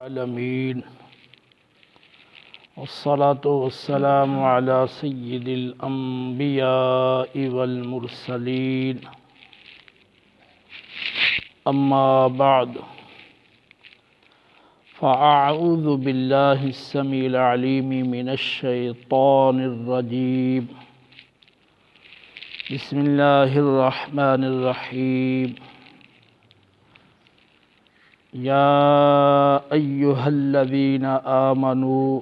العالمین والصلاة والسلام على سید الانبیاء والمرسلین اما بعد فاعوذ باللہ السمیع العلیم من الشیطان الرجیم بسم اللہ الرحمن الرحیم یا ایہا الذین آمنوا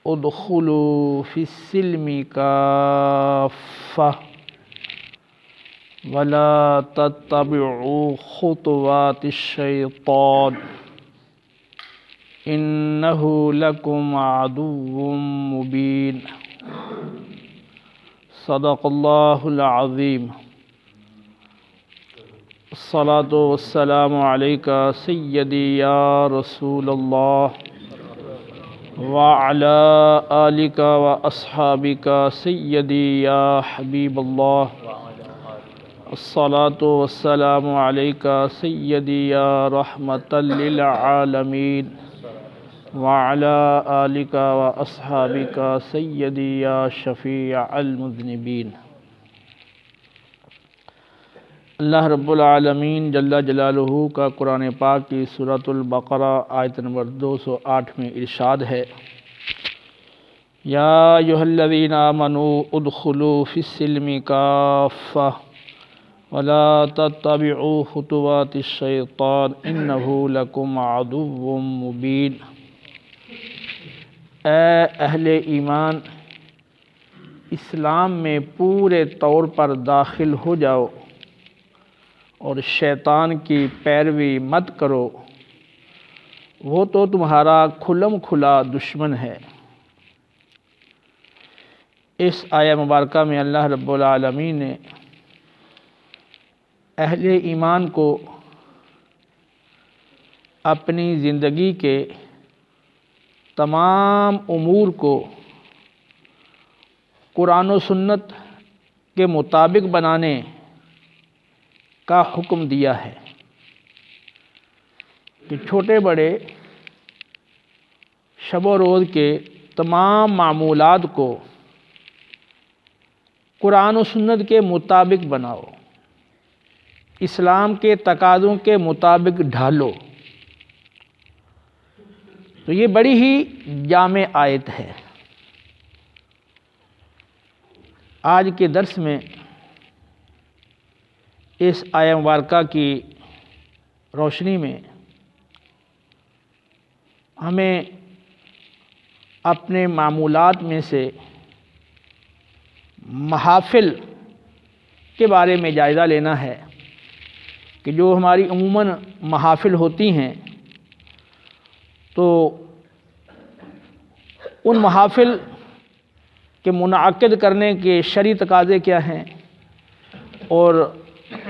ادخلوا فی السلم کافہ ولا تتبعوا خطوات الشیطان انہ لکم عدو مبین صدق اللہ العظیم الصلاة والسلام علیکہ سیدی یا رسول اللہ وعلی آلکہ واصحابکہ سیدی یا حبیب اللہ الصلاة والسلام علیکہ سیدی یا رحمۃ للعالمین وعلی آلکہ واصحابکہ سیدی یا شفیع المذنبین۔ اللہ رب العالمین جل جلالہ کا قرآن پاک کی سورۃ البقرہ آیت نمبر 208 میں ارشاد ہے، یا ایھا الذین آمنوا ادخلوا فی السلم کافہ ولا تتبعوا خطوات الشیطان انہ لکم عدو مبین۔ اے اہل ایمان، اسلام میں پورے طور پر داخل ہو جاؤ اور شیطان کی پیروی مت کرو، وہ تو تمہارا کھلم کھلا دشمن ہے۔ اس آیہ مبارکہ میں اللہ رب العالمین نے اہل ایمان کو اپنی زندگی کے تمام امور کو قرآن و سنت کے مطابق بنانے کا حکم دیا ہے کہ چھوٹے بڑے شب و روز کے تمام معمولات کو قرآن و سنت کے مطابق بناؤ، اسلام کے تقاضوں کے مطابق ڈھالو۔ تو یہ بڑی ہی جامع آیت ہے۔ آج کے درس میں اس آیہ مبارکہ کی روشنی میں ہمیں اپنے معمولات میں سے محافل کے بارے میں جائزہ لینا ہے کہ جو ہماری عموماً محافل ہوتی ہیں، تو ان محافل کے منعقد کرنے کے شرعی تقاضے کیا ہیں اور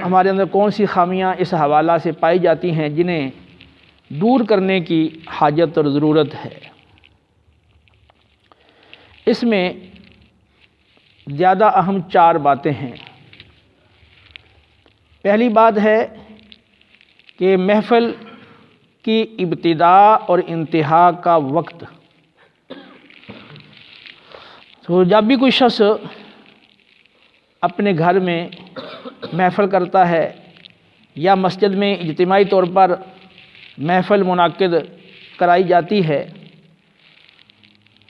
ہمارے اندر کون سی خامیاں اس حوالہ سے پائی جاتی ہیں جنہیں دور کرنے کی حاجت اور ضرورت ہے۔ اس میں زیادہ اہم 4 باتیں ہیں۔ پہلی بات ہے کہ محفل کی ابتدا اور انتہا کا وقت۔ تو جب بھی کوئی شخص اپنے گھر میں محفل کرتا ہے یا مسجد میں اجتماعی طور پر محفل منعقد کرائی جاتی ہے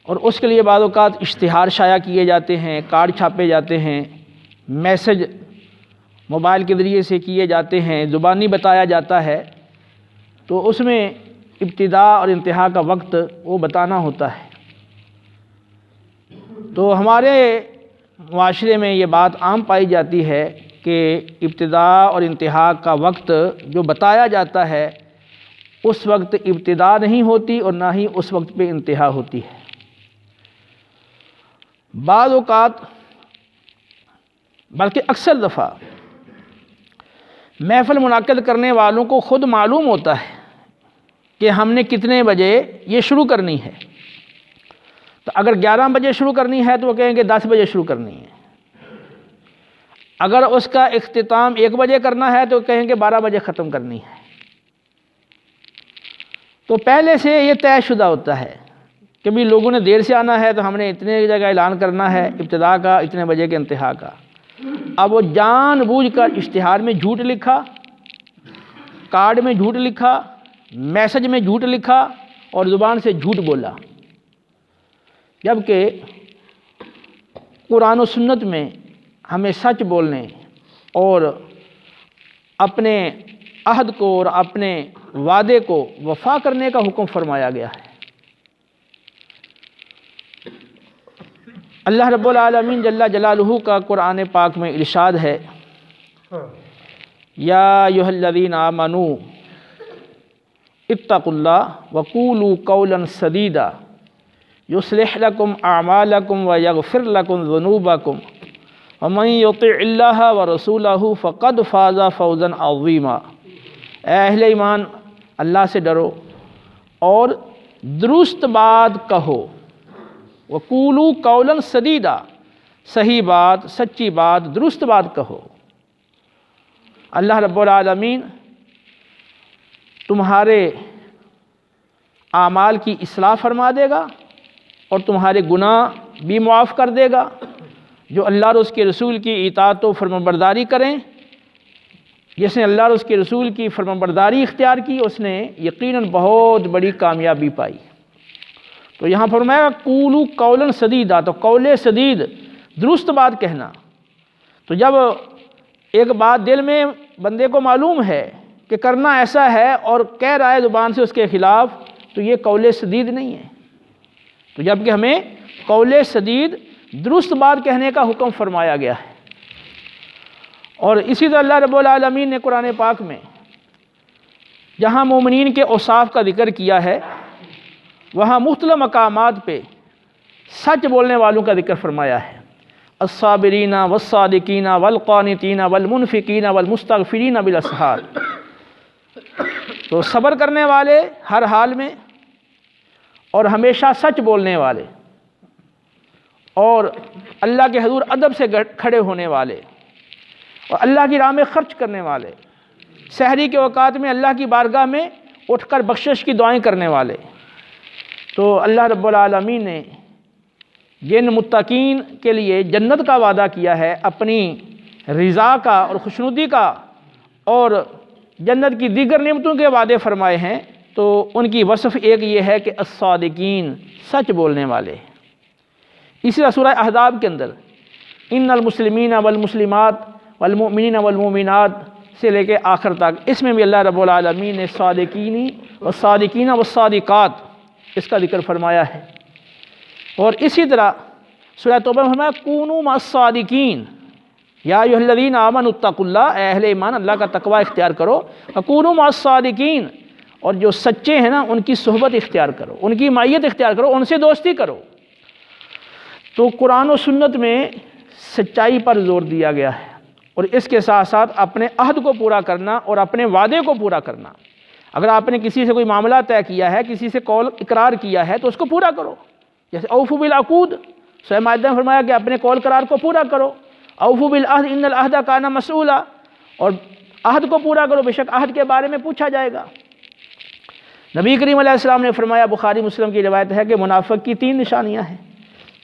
اور اس کے لیے بعض اوقات اشتہار شائع کیے جاتے ہیں، کارڈ چھاپے جاتے ہیں، میسج موبائل کے ذریعے سے کیے جاتے ہیں، زبانی بتایا جاتا ہے، تو اس میں ابتدا اور انتہا کا وقت وہ بتانا ہوتا ہے۔ تو ہمارے معاشرے میں یہ بات عام پائی جاتی ہے کہ ابتدا اور انتہا کا وقت جو بتایا جاتا ہے اس وقت ابتدا نہیں ہوتی اور نہ ہی اس وقت پہ انتہا ہوتی ہے۔ بعض اوقات بلکہ اکثر دفعہ محفل منعقد کرنے والوں کو خود معلوم ہوتا ہے کہ ہم نے کتنے بجے یہ شروع کرنی ہے۔ تو اگر 11 بجے شروع کرنی ہے تو وہ کہیں گے 10 بجے شروع کرنی ہے۔ اگر اس کا اختتام 1 بجے کرنا ہے تو کہیں گے 12 بجے ختم کرنی ہے۔ تو پہلے سے یہ طے شدہ ہوتا ہے کہ بھی لوگوں نے دیر سے آنا ہے تو ہم نے اتنے جگہ اعلان کرنا ہے ابتدا کا، اتنے بجے کے انتہا کا۔ اب وہ جان بوجھ کر اشتہار میں جھوٹ لکھا، کارڈ میں جھوٹ لکھا، میسج میں جھوٹ لکھا اور زبان سے جھوٹ بولا، جبکہ قرآن و سنت میں ہمیں سچ بولنے اور اپنے عہد کو اور اپنے وعدے کو وفا کرنے کا حکم فرمایا گیا ہے۔ اللہ رب العالمین جل جلالہ کا قرآن پاک میں ارشاد ہے، یا ایھا الذین آمنوا اتقوا اللہ وقولوا قولا سدیدا یصلح لکم اعمالکم ویغفر لکم ذنوبکم ومن یطع اللہ ورسولہ فقد فاز فوزا عظیما۔ اے اہل ایمان، اللہ سے ڈرو اور درست بات کہو، وقولوا قولا سدیدا، صحیح بات، سچی بات، درست بات کہو۔ اللہ رب العالمین تمہارے اعمال کی اصلاح فرما دے گا اور تمہارے گناہ بھی معاف کر دے گا۔ جو اللہ اور اس کے رسول کی اطاعت و فرمانبرداری کریں، جس نے اللہ اور اس کے رسول کی فرمانبرداری اختیار کی، اس نے یقیناً بہت بڑی کامیابی پائی۔ تو یہاں فرمایا قولوا قولا سدیدا، تو قول سدید، درست بات کہنا۔ تو جب ایک بات دل میں بندے کو معلوم ہے کہ کرنا ایسا ہے اور کہہ رہا ہے زبان سے اس کے خلاف، تو یہ قول سدید نہیں ہے۔ تو جبکہ ہمیں قول سدید، درست بات کہنے کا حکم فرمایا گیا ہے۔ اور اسی طرح اللہ رب العالمین نے قرآن پاک میں جہاں مومنین کے اوصاف کا ذکر کیا ہے، وہاں مختلف مقامات پہ سچ بولنے والوں کا ذکر فرمایا ہے، الصابرین والصادقین والقانتین والمنفقین والمستغفرین بالاسحار۔ تو صبر کرنے والے ہر حال میں، اور ہمیشہ سچ بولنے والے، اور اللہ کے حضور ادب سے کھڑے ہونے والے، اور اللہ کی راہ میں خرچ کرنے والے، سحری کے اوقات میں اللہ کی بارگاہ میں اٹھ کر بخشش کی دعائیں کرنے والے۔ تو اللہ رب العالمین نے جن متقین کے لیے جنت کا وعدہ کیا ہے، اپنی رضا کا اور خوشنودی کا اور جنت کی دیگر نعمتوں کے وعدے فرمائے ہیں، تو ان کی وصف ایک یہ ہے کہ الصادقین، سچ بولنے والے۔ اسی طرح سورہ احزاب کے اندر ان المسلمین والمسلمات والمؤمنین والمؤمنات سے لے کے آخر تک، اس میں بھی اللہ رب العالمین نے صادقین والصادقات اس کا ذکر فرمایا ہے۔ اور اسی طرح سورہ توبہ میں فرمایا کونوا مع الصادقین، یا ایھا الذین آمنوا اتقوا اللہ، اے اہل ایمان اللہ کا تقوی اختیار کرو، وکونوا مع الصادقین، اور جو سچے ہیں نا ان کی صحبت اختیار کرو، ان کی معیت اختیار کرو، ان سے دوستی کرو۔ تو قرآن و سنت میں سچائی پر زور دیا گیا ہے، اور اس کے ساتھ ساتھ اپنے عہد کو پورا کرنا اور اپنے وعدے کو پورا کرنا۔ اگر آپ نے کسی سے کوئی معاملہ طے کیا ہے، کسی سے قول اقرار کیا ہے، تو اس کو پورا کرو۔ جیسے اوفوا بالعقود، سورہ مائدہ میں فرمایا کہ اپنے قول قرار کو پورا کرو۔ اوفوا بالعہد ان العہد کان مسئولا، اور عہد کو پورا کرو، بے شک عہد کے بارے میں پوچھا جائے گا۔ نبی کریم علیہ السلام نے فرمایا، بخاری مسلم کی روایت ہے کہ منافق کی 3 نشانیاں ہیں۔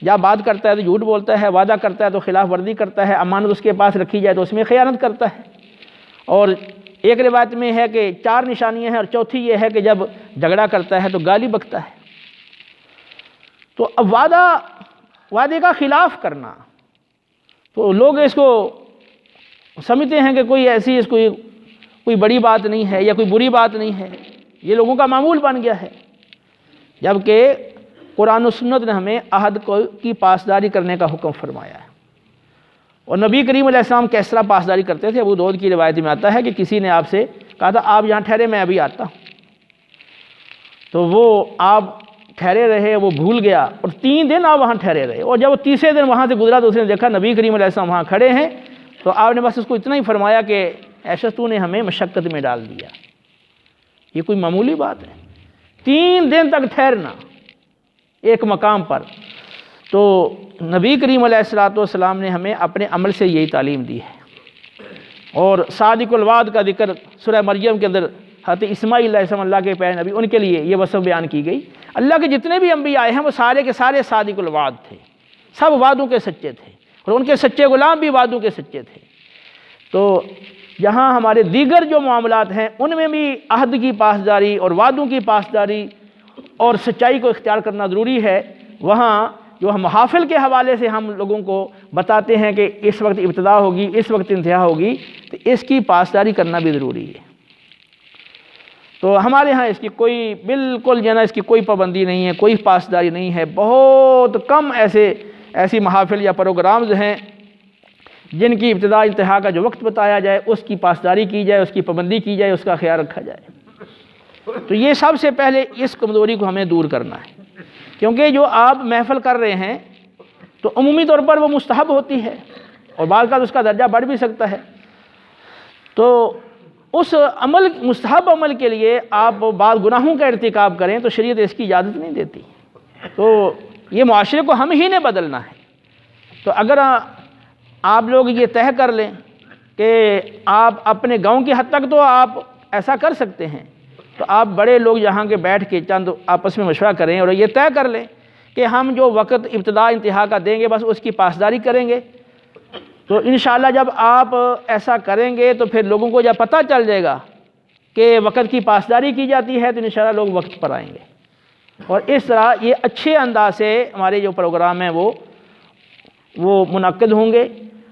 جب بات کرتا ہے تو جھوٹ بولتا ہے، وعدہ کرتا ہے تو خلاف ورزی کرتا ہے، امانت اس کے پاس رکھی جائے تو اس میں خیانت کرتا ہے۔ اور ایک روایت میں ہے کہ 4 نشانیاں ہیں، اور چوتھی یہ ہے کہ جب جھگڑا کرتا ہے تو گالی بکتا ہے۔ تو اب وعدے کا خلاف کرنا، تو لوگ اس کو سمجھتے ہیں کہ کوئی ایسی اس کوئی بڑی بات نہیں ہے یا کوئی بری بات نہیں ہے، یہ لوگوں کا معمول بن گیا ہے، جبکہ قرآن و سنت نے ہمیں عہد کی پاسداری کرنے کا حکم فرمایا ہے۔ اور نبی کریم علیہ السلام کس طرح پاسداری کرتے تھے، ابو داؤد کی روایت میں آتا ہے کہ کسی نے آپ سے کہا تھا آپ یہاں ٹھہرے، میں ابھی آتا ہوں، تو وہ آپ ٹھہرے رہے، وہ بھول گیا، اور 3 دن آپ وہاں ٹھہرے رہے، اور جب وہ تیسرے دن وہاں سے گزرا تو اس نے دیکھا نبی کریم علیہ السلام وہاں کھڑے ہیں، تو آپ نے بس اس کو اتنا ہی فرمایا کہ ایسا تو نے ہمیں مشقت میں ڈال دیا۔ یہ کوئی معمولی بات ہے؟ 3 دن تک ٹھہرنا ایک مقام پر۔ تو نبی کریم علیہ السلام نے ہمیں اپنے عمل سے یہی تعلیم دی ہے۔ اور صادق الوعد کا ذکر سورہ مریم کے اندر حضرت اسماعیل علیہ السلام اللہ کے پیارے نبی، ان کے لیے یہ وصف بیان کی گئی۔ اللہ کے جتنے بھی انبیاء آئے ہیں وہ سارے کے سارے صادق الوعد تھے، سب وعدوں کے سچے تھے، اور ان کے سچے غلام بھی وعدوں کے سچے تھے۔ تو یہاں ہمارے دیگر جو معاملات ہیں ان میں بھی عہد کی پاسداری اور وعدوں کی پاسداری اور سچائی کو اختیار کرنا ضروری ہے۔ وہاں جو ہم محافل کے حوالے سے ہم لوگوں کو بتاتے ہیں کہ اس وقت ابتدا ہوگی، اس وقت انتہا ہوگی، تو اس کی پاسداری کرنا بھی ضروری ہے۔ تو ہمارے ہاں اس کی کوئی بالکل اس کی کوئی پابندی نہیں ہے، کوئی پاسداری نہیں ہے۔ بہت کم ایسی محافل یا پروگرامز ہیں جن کی ابتدا انتہا کا جو وقت بتایا جائے اس کی پاسداری کی جائے، اس کی پابندی کی جائے، اس کا خیال رکھا جائے۔ تو یہ سب سے پہلے اس کمزوری کو ہمیں دور کرنا ہے، کیونکہ جو آپ محفل کر رہے ہیں تو عمومی طور پر وہ مستحب ہوتی ہے اور بعض کا اس کا درجہ بڑھ بھی سکتا ہے۔ تو اس مستحب عمل کے لیے آپ بعض گناہوں کا ارتکاب کریں تو شریعت اس کی اجازت نہیں دیتی۔ تو یہ معاشرے کو ہم ہی نے بدلنا ہے۔ تو اگر آپ لوگ یہ طے کر لیں کہ آپ اپنے گاؤں کی حد تک تو آپ ایسا کر سکتے ہیں، تو آپ بڑے لوگ یہاں کے بیٹھ کے چند آپس میں مشورہ کریں اور یہ طے کر لیں کہ ہم جو وقت ابتدا انتہا کا دیں گے بس اس کی پاسداری کریں گے۔ تو انشاءاللہ جب آپ ایسا کریں گے تو پھر لوگوں کو جب پتہ چل جائے گا کہ وقت کی پاسداری کی جاتی ہے تو انشاءاللہ لوگ وقت پر آئیں گے، اور اس طرح یہ اچھے انداز سے ہمارے جو پروگرام ہیں وہ منعقد ہوں گے۔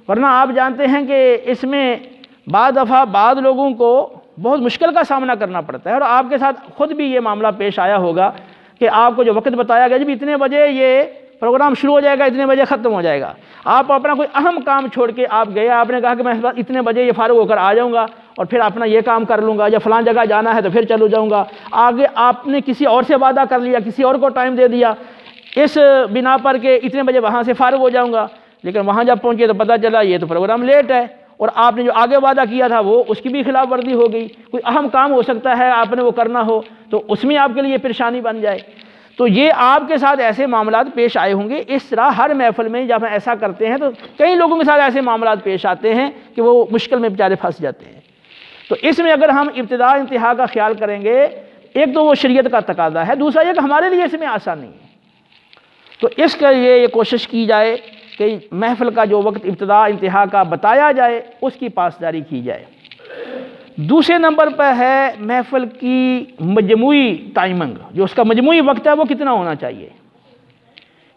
ورنہ آپ جانتے ہیں کہ اس میں بعض دفعہ بعض لوگوں کو بہت مشکل کا سامنا کرنا پڑتا ہے، اور آپ کے ساتھ خود بھی یہ معاملہ پیش آیا ہوگا کہ آپ کو جو وقت بتایا گیا جب اتنے بجے یہ پروگرام شروع ہو جائے گا، اتنے بجے ختم ہو جائے گا، آپ اپنا کوئی اہم کام چھوڑ کے آپ گئے، آپ نے کہا کہ میں اتنے بجے یہ فارغ ہو کر آ جاؤں گا اور پھر اپنا یہ کام کر لوں گا، یا فلان جگہ جانا ہے تو پھر چلو جاؤں گا، آگے آپ نے کسی اور سے وعدہ کر لیا، کسی اور کو ٹائم دے دیا اس بنا پر کہ اتنے بجے وہاں سے فارغ ہو جاؤں گا، لیکن وہاں جب پہنچے تو پتہ چلا یہ تو پروگرام لیٹ ہے، اور آپ نے جو آگے وعدہ کیا تھا وہ اس کی بھی خلاف ورزی ہو گئی۔ کوئی اہم کام ہو سکتا ہے آپ نے وہ کرنا ہو تو اس میں آپ کے لیے پریشانی بن جائے۔ تو یہ آپ کے ساتھ ایسے معاملات پیش آئے ہوں گے۔ اس طرح ہر محفل میں جب ہم ایسا کرتے ہیں تو کئی لوگوں کے ساتھ ایسے معاملات پیش آتے ہیں کہ وہ مشکل میں بیچارے پھنس جاتے ہیں۔ تو اس میں اگر ہم ابتدا انتہا کا خیال کریں گے، ایک تو وہ شریعت کا تقاضا ہے، دوسرا یہ کہ ہمارے لیے اس میں آسانی ہے۔ تو اس کے لیے یہ کوشش کی جائے کہ محفل کا جو وقت ابتدا انتہا کا بتایا جائے اس کی پاسداری کی جائے۔ دوسرے نمبر پہ ہے محفل کی مجموعی ٹائمنگ، جو اس کا مجموعی وقت ہے وہ کتنا ہونا چاہیے،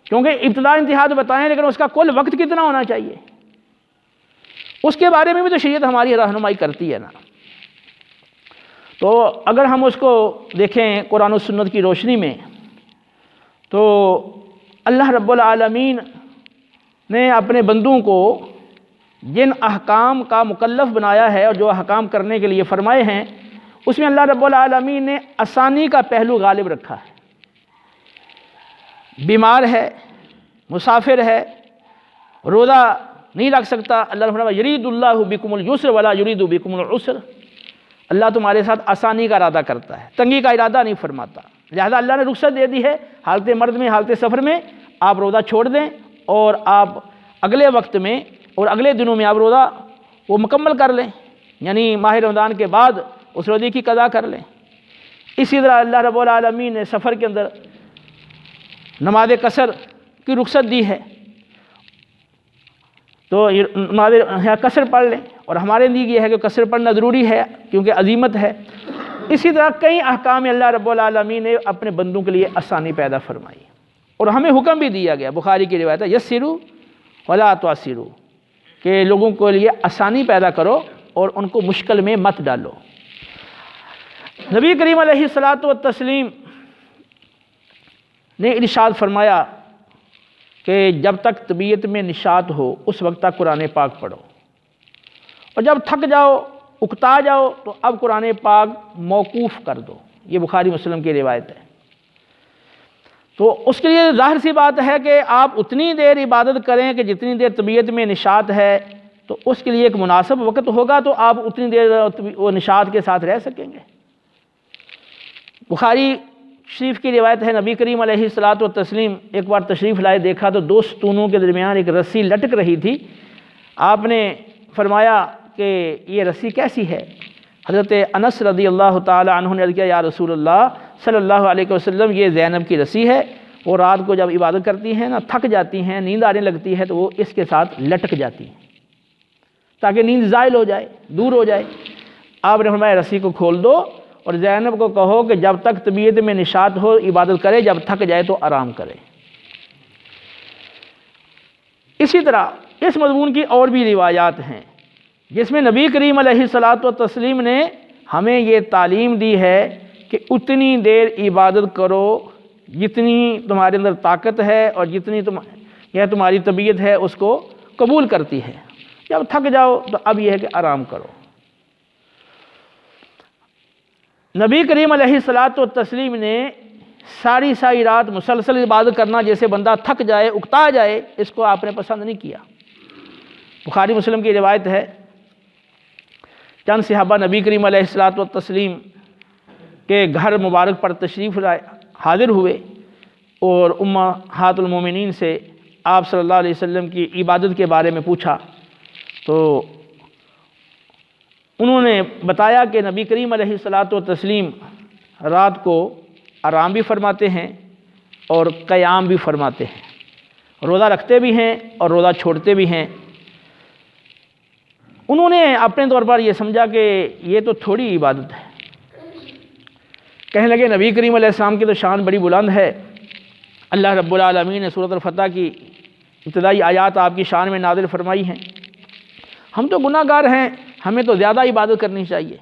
کیونکہ ابتدا انتہا تو بتائیں لیکن اس کا کل وقت کتنا ہونا چاہیے، اس کے بارے میں بھی تو شریعت ہماری رہنمائی کرتی ہے نا۔ تو اگر ہم اس کو دیکھیں قرآن و سنت کی روشنی میں، تو اللہ رب العالمین نے اپنے بندوں کو جن احکام کا مکلف بنایا ہے اور جو احکام کرنے کے لیے فرمائے ہیں، اس میں اللہ رب العالمین نے آسانی کا پہلو غالب رکھا ہے۔ بیمار ہے، مسافر ہے، روزہ نہیں رکھ سکتا، اللہ نے فرمایا یرید اللہ بکم الیسر ولا یرید بکم العسر، اللہ تمہارے ساتھ آسانی کا ارادہ کرتا ہے، تنگی کا ارادہ نہیں فرماتا، لہذا اللہ نے رخصت دے دی ہے حالت مرض میں، حالت سفر میں آپ روزہ چھوڑ دیں اور آپ اگلے وقت میں اور اگلے دنوں میں آپ روزہ وہ مکمل کر لیں، یعنی ماہ رمضان کے بعد اس روزے کی قضا کر لیں۔ اسی طرح اللہ رب العالمین نے سفر کے اندر نماز قصر کی رخصت دی ہے، تو نماز قصر پڑھ لیں، اور ہمارے لیے یہ ہے کہ قصر پڑھنا ضروری ہے کیونکہ عظیمت ہے۔ اسی طرح کئی احکام اللہ رب العالمین نے اپنے بندوں کے لیے آسانی پیدا فرمائی، اور ہمیں حکم بھی دیا گیا، بخاری کی روایت ہے یسروا ولا تعسروا، کہ لوگوں کے لیے آسانی پیدا کرو اور ان کو مشکل میں مت ڈالو۔ نبی کریم علیہ الصلاۃ والتسلیم نے ارشاد فرمایا کہ جب تک طبیعت میں نشاط ہو اس وقت تک قرآن پاک پڑھو، اور جب تھک جاؤ اکتا جاؤ تو اب قرآن پاک موقوف کر دو، یہ بخاری مسلم کی روایت ہے۔ تو اس کے لیے ظاہر سی بات ہے کہ آپ اتنی دیر عبادت کریں کہ جتنی دیر طبیعت میں نشاط ہے، تو اس کے لیے ایک مناسب وقت ہوگا تو آپ اتنی دیر وہ نشاط کے ساتھ رہ سکیں گے۔ بخاری شریف کی روایت ہے، نبی کریم علیہ الصلاۃ والتسلیم ایک بار تشریف لائے، دیکھا تو دو ستونوں کے درمیان ایک رسی لٹک رہی تھی۔ آپ نے فرمایا کہ یہ رسی کیسی ہے؟ حضرت انس رضی اللہ تعالی عنہ نے عرض کیا یا رسول اللہ صلی اللہ علیہ وسلم یہ زینب کی رسی ہے، وہ رات کو جب عبادت کرتی ہیں نا تھک جاتی ہیں، نیند آنے لگتی ہے تو وہ اس کے ساتھ لٹک جاتی ہیں تاکہ نیند زائل ہو جائے، دور ہو جائے۔ آپ نے فرمایا رسی کو کھول دو اور زینب کو کہو کہ جب تک طبیعت میں نشاط ہو عبادت کرے، جب تھک جائے تو آرام کرے۔ اسی طرح اس مضمون کی اور بھی روایات ہیں جس میں نبی کریم علیہ الصلاۃ والتسلیم نے ہمیں یہ تعلیم دی ہے کہ اتنی دیر عبادت کرو جتنی تمہارے اندر طاقت ہے اور جتنی تمہاری طبیعت ہے اس کو قبول کرتی ہے۔ جب تھک جاؤ تو اب یہ ہے کہ آرام کرو۔ نبی کریم علیہ الصلاۃ والتسلیم نے ساری رات مسلسل عبادت کرنا، جیسے بندہ تھک جائے اکتا جائے، اس کو آپ نے پسند نہیں کیا۔ بخاری مسلم کی روایت ہے، چند صحابہ نبی کریم علیہ الصلاۃ والتسلیم کے گھر مبارک پر تشریف حاضر ہوئے اور امہات المومنین سے آپ صلی اللہ علیہ وسلم کی عبادت کے بارے میں پوچھا تو انہوں نے بتایا کہ نبی کریم علیہ الصلاۃ والتسلیم رات کو آرام بھی فرماتے ہیں اور قیام بھی فرماتے ہیں، روزہ رکھتے بھی ہیں اور روزہ چھوڑتے بھی ہیں۔ انہوں نے اپنے طور پر یہ سمجھا کہ یہ تو تھوڑی عبادت ہے۔ کہنے لگے نبی کریم علیہ السلام کی تو شان بڑی بلند ہے، اللہ رب العالمین نے سورۃ الفتح کی ابتدائی آیات آپ کی شان میں نازل فرمائی ہیں، ہم تو گناہ گار ہیں، ہمیں تو زیادہ عبادت کرنی چاہیے۔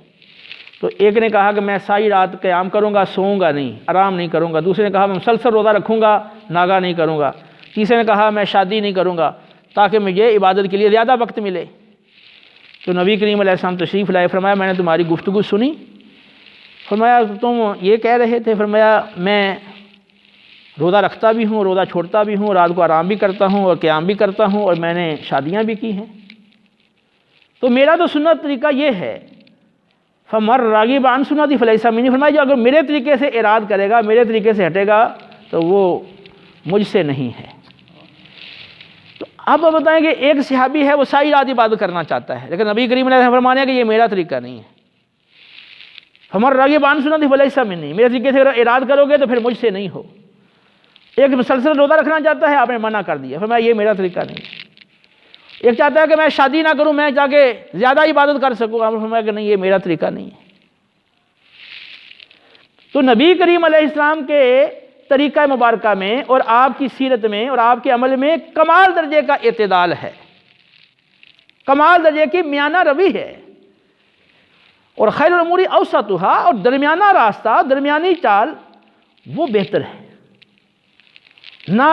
تو ایک نے کہا کہ میں ساری رات قیام کروں گا، سوؤں گا نہیں، آرام نہیں کروں گا۔ دوسرے نے کہا میں مسلسل روزہ رکھوں گا، ناگا نہیں کروں گا۔ تیسرے نے کہا میں شادی نہیں کروں گا تاکہ مجھے عبادت کے لیے زیادہ وقت ملے۔ تو نبی کریم علیہ السلام تشریف لائے، فرمایا میں نے تمہاری گفتگو سنی۔ فرمایا تم یہ کہہ رہے تھے؟ فرمایا میں روزہ رکھتا بھی ہوں، روزہ چھوڑتا بھی ہوں، رات کو آرام بھی کرتا ہوں اور قیام بھی کرتا ہوں، اور میں نے شادیاں بھی کی ہیں۔ تو میرا تو سنت طریقہ یہ ہے، فمر راغب عن سنتی فلیس منی۔ فرمایا جو اگر میرے طریقے سے اراد کرے گا، میرے طریقے سے ہٹے گا تو وہ مجھ سے نہیں ہے۔ تو اب بتائیں کہ ایک صحابی ہے وہ ساری رات عبادت کرنا چاہتا ہے، لیکن نبی کریم علیہ السلام فرمانے کہ یہ میرا طریقہ نہیں ہے، فمر راغب عن سنتی فلیس منی، میرے طریقے سے اگر اراد کرو گے تو پھر مجھ سے نہیں ہو۔ ایک مسلسل روزہ رکھنا چاہتا ہے، آپ نے منع کر دیا، فرمایا یہ میرا طریقہ نہیں ہے۔ ایک چاہتا ہے کہ میں شادی نہ کروں، میں جا کے زیادہ عبادت کر سکوں، آپ نے فرمایا کہ نہیں یہ میرا طریقہ نہیں ہے۔ تو نبی کریم علیہ السلام کے طریقہ مبارکہ میں اور آپ کی سیرت میں اور آپ کے عمل میں کمال درجے کا اعتدال ہے، کمال درجے کی میانہ روی ہے، اور خیر الامور اوسطھا، اور درمیانہ راستہ، درمیانی چال وہ بہتر ہے، نہ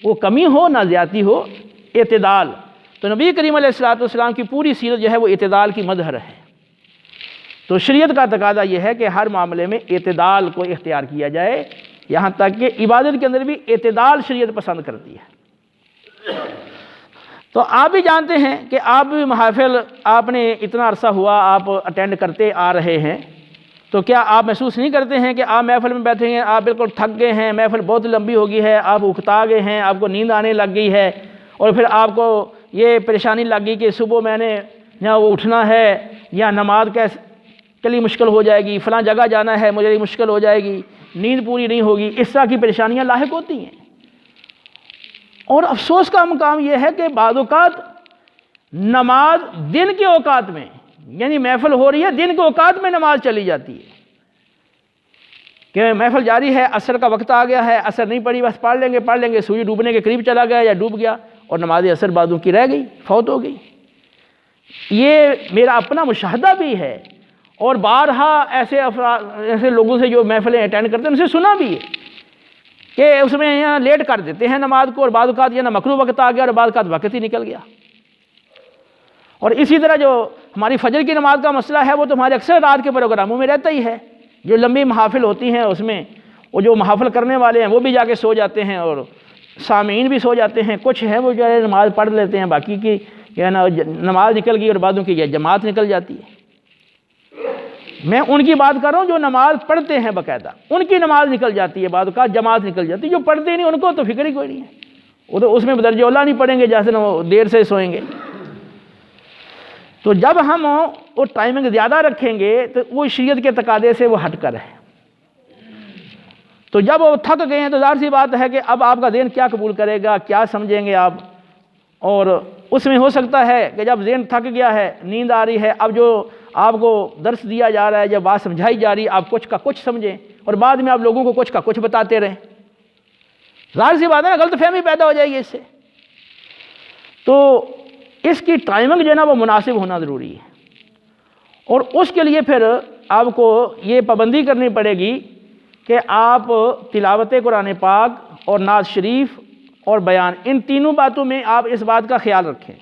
وہ کمی ہو نہ زیادتی ہو، اعتدال۔ تو نبی کریم علیہ الصلوۃ والسلام کی پوری سیرت جو ہے وہ اعتدال کی مظہر ہے۔ تو شریعت کا تقاضا یہ ہے کہ ہر معاملے میں اعتدال کو اختیار کیا جائے، یہاں تک کہ عبادت کے اندر بھی اعتدال شریعت پسند کرتی ہے۔ تو آپ بھی جانتے ہیں کہ آپ بھی محافل، آپ نے اتنا عرصہ ہوا آپ اٹینڈ کرتے آ رہے ہیں، تو کیا آپ محسوس نہیں کرتے ہیں کہ آپ محفل میں بیٹھے ہیں، آپ بالکل تھک گئے ہیں، محفل بہت لمبی ہو گئی ہے، آپ اکتا گئے ہیں، آپ کو نیند آنے لگ گئی ہے، اور پھر آپ کو یہ پریشانی لگ گئی کہ صبح میں نے یا وہ اٹھنا ہے، یا نماز کے لیے مشکل ہو جائے گی، فلاں جگہ جانا ہے مجھے مشکل ہو جائے گی، نیند پوری نہیں ہوگی، اس طرح کی پریشانیاں لاحق ہوتی ہیں۔ اور افسوس کا مقام یہ ہے کہ بعض اوقات نماز دن کے اوقات میں، یعنی محفل ہو رہی ہے دن کے اوقات میں نماز چلی جاتی ہے، کہ محفل جاری ہے، عصر کا وقت آ گیا ہے، عصر نہیں پڑھی، بس پڑھ لیں گے، سورج ڈوبنے کے قریب چلا گیا یا ڈوب گیا، اور نماز عصر بعضوں کی رہ گئی، فوت ہو گئی۔ یہ میرا اپنا مشاہدہ بھی ہے، اور بارہا ایسے لوگوں سے جو محفلیں اٹینڈ کرتے ہیں ان سے سنا بھی ہے کہ اس میں یہاں لیٹ کر دیتے ہیں نماز کو، اور بعض اوقات یہ نہ مکروہ وقت آ گیا اور بعض اوقات وقت ہی نکل گیا۔ اور اسی طرح جو ہماری فجر کی نماز کا مسئلہ ہے وہ تو ہمارے اکثر رات کے پروگراموں میں رہتا ہی ہے، جو لمبی محافل ہوتی ہیں اس میں وہ جو محافل کرنے والے ہیں وہ بھی جا کے سو جاتے ہیں اور سامعین بھی سو جاتے ہیں، کچھ ہیں وہ جو ہے نماز پڑھ لیتے ہیں، باقی کی نماز نکل گئی اور بعضوں کی جماعت نکل جاتی ہے۔ میں ان کی بات کر رہا ہوں جو نماز پڑھتے ہیں باقاعدہ، ان کی نماز نکل جاتی ہے، بعض اوقات جماعت نکل جاتی ہے۔ جو پڑھتے نہیں ان کو تو فکر ہی کوئی نہیں ہے، وہ تو اس میں درجہ اولا نہیں پڑھیں گے جیسے وہ دیر سے سوئیں گے۔ تو جب ہم وہ ٹائمنگ زیادہ رکھیں گے تو وہ شریعت کے تقاضے سے وہ ہٹ کر ہے. تو جب وہ تھک گئے ہیں تو ظاہر سی بات ہے کہ اب آپ کا ذہن کیا قبول کرے گا، کیا سمجھیں گے آپ. اور اس میں ہو سکتا ہے کہ جب ذہن تھک گیا ہے، نیند آ رہی ہے، اب جو آپ کو درس دیا جا رہا ہے، جب بات سمجھائی جا رہی ہے، آپ کچھ کا کچھ سمجھیں اور بعد میں آپ لوگوں کو کچھ کا کچھ بتاتے رہیں. ظاہر سی بات ہے نا، غلط فہمی پیدا ہو جائے گی اس سے. تو اس کی ٹائمنگ جو ہے نا وہ مناسب ہونا ضروری ہے. اور اس کے لیے پھر آپ کو یہ پابندی کرنی پڑے گی کہ آپ تلاوت قرآن پاک اور نعت شریف اور بیان، ان تینوں باتوں میں آپ اس بات کا خیال رکھیں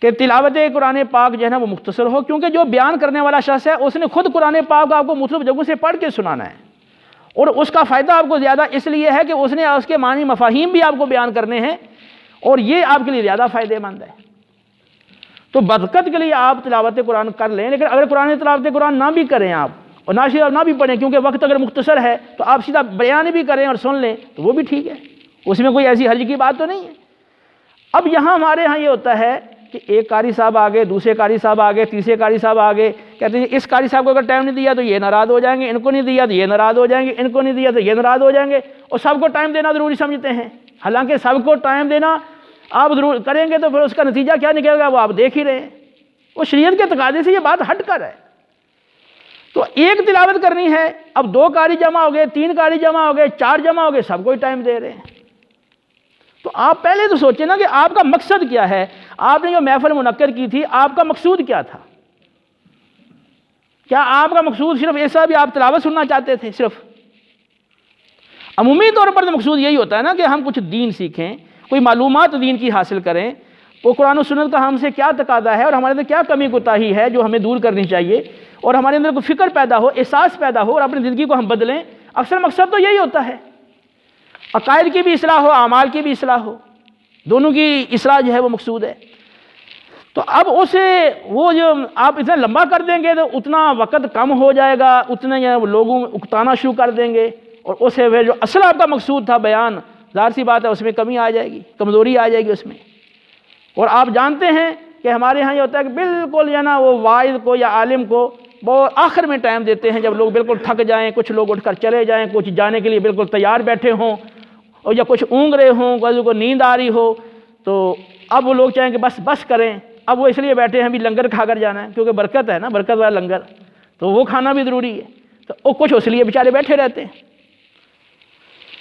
کہ تلاوت قرآن پاک جو ہے نا وہ مختصر ہو، کیونکہ جو بیان کرنے والا شخص ہے اس نے خود قرآن پاک آپ کو مختلف جگہوں سے پڑھ کے سنانا ہے، اور اس کا فائدہ آپ کو زیادہ اس لیے ہے کہ اس نے اس کے معنی مفاہیم بھی آپ کو بیان کرنے ہیں، اور یہ آپ کے لیے زیادہ فائدہ مند ہے. تو برکت کے لیے آپ تلاوت قرآن کر لیں، لیکن اگر تلاوت قرآن نہ بھی کریں آپ اور ناشر نہ بھی پڑھیں، کیونکہ وقت اگر مختصر ہے تو آپ سیدھا بیان بھی کریں اور سن لیں تو وہ بھی ٹھیک ہے، اس میں کوئی ایسی حرج کی بات تو نہیں ہے. اب یہاں ہمارے ہاں یہ ہوتا ہے کہ ایک قاری صاحب آگے، دوسرے قاری صاحب آگے، تیسرے قاری صاحب آگے، کہتے ہیں اس قاری صاحب کو اگر ٹائم نہیں دیا تو یہ ناراض ہو جائیں گے، ان کو نہیں دیا تو یہ ناراض ہو جائیں گے، ان کو نہیں دیا تو یہ ناراض ہو جائیں گے، اور سب کو ٹائم دینا ضروری سمجھتے ہیں. حالانکہ سب کو ٹائم دینا آپ ضرور کریں گے تو پھر اس کا نتیجہ کیا نکلے گا وہ آپ دیکھ ہی رہے ہیں. وہ شریعت کے تقاضے سے یہ بات ہٹ کر ہے. تو ایک تلاوت کرنی ہے، اب 2 قاری جمع ہو گئے، 3 قاری جمع ہو گئے، 4 جمع ہو گئے، سب کو ہی ٹائم دے رہے ہیں. تو آپ پہلے تو سوچیں نا کہ آپ کا مقصد کیا ہے، آپ نے جو محفل منعقد کی تھی آپ کا مقصود کیا تھا. کیا آپ کا مقصود صرف ایسا بھی آپ تلاوت سننا چاہتے تھے؟ صرف عمومی طور پر تو مقصود یہی ہوتا ہے نا کہ ہم کچھ دین سیکھیں، کوئی معلومات دین کی حاصل کریں، وہ قرآن و سنت کا ہم سے کیا تقاضا ہے اور ہمارے اندر کیا کمی کوتاہی ہے جو ہمیں دور کرنی چاہیے، اور ہمارے اندر کوئی فکر پیدا ہو، احساس پیدا ہو اور اپنی زندگی کو ہم بدلیں. اکثر مقصد تو یہی ہوتا ہے، عقائد کی بھی اصلاح ہو، اعمال کی بھی اصلاح ہو، دونوں کی اصلاح جو ہے وہ مقصود ہے. تو اب اسے وہ جو آپ اتنا لمبا کر دیں گے تو اتنا وقت کم ہو جائے گا، اتنے لوگوں میں اکتانا شروع کر دیں گے، اور اسے پھر جو اصل آپ کا مقصود تھا بیان، ظاہر سی بات ہے اس میں کمی آ جائے گی، کمزوری آ جائے گی اس میں. اور آپ جانتے ہیں کہ ہمارے ہاں یہ ہوتا ہے کہ بالکل یا نا وہ واعظ کو یا عالم کو بہت آخر میں ٹائم دیتے ہیں، جب لوگ بالکل تھک جائیں، کچھ لوگ اٹھ کر چلے جائیں، کچھ جانے کے لیے بالکل تیار بیٹھے ہوں، اور یا کچھ اونگ رہے ہوں، کسی کو نیند آ رہی ہو، تو اب وہ لوگ چاہیں کہ بس کریں. اب وہ اس لیے بیٹھے ہیں ابھی لنگر کھا کر جانا ہے، کیونکہ برکت ہے نا، برکت والا لنگر، تو وہ کھانا بھی ضروری ہے. تو وہ کچھ اس لیے بیچارے بیٹھے رہتے ہیں.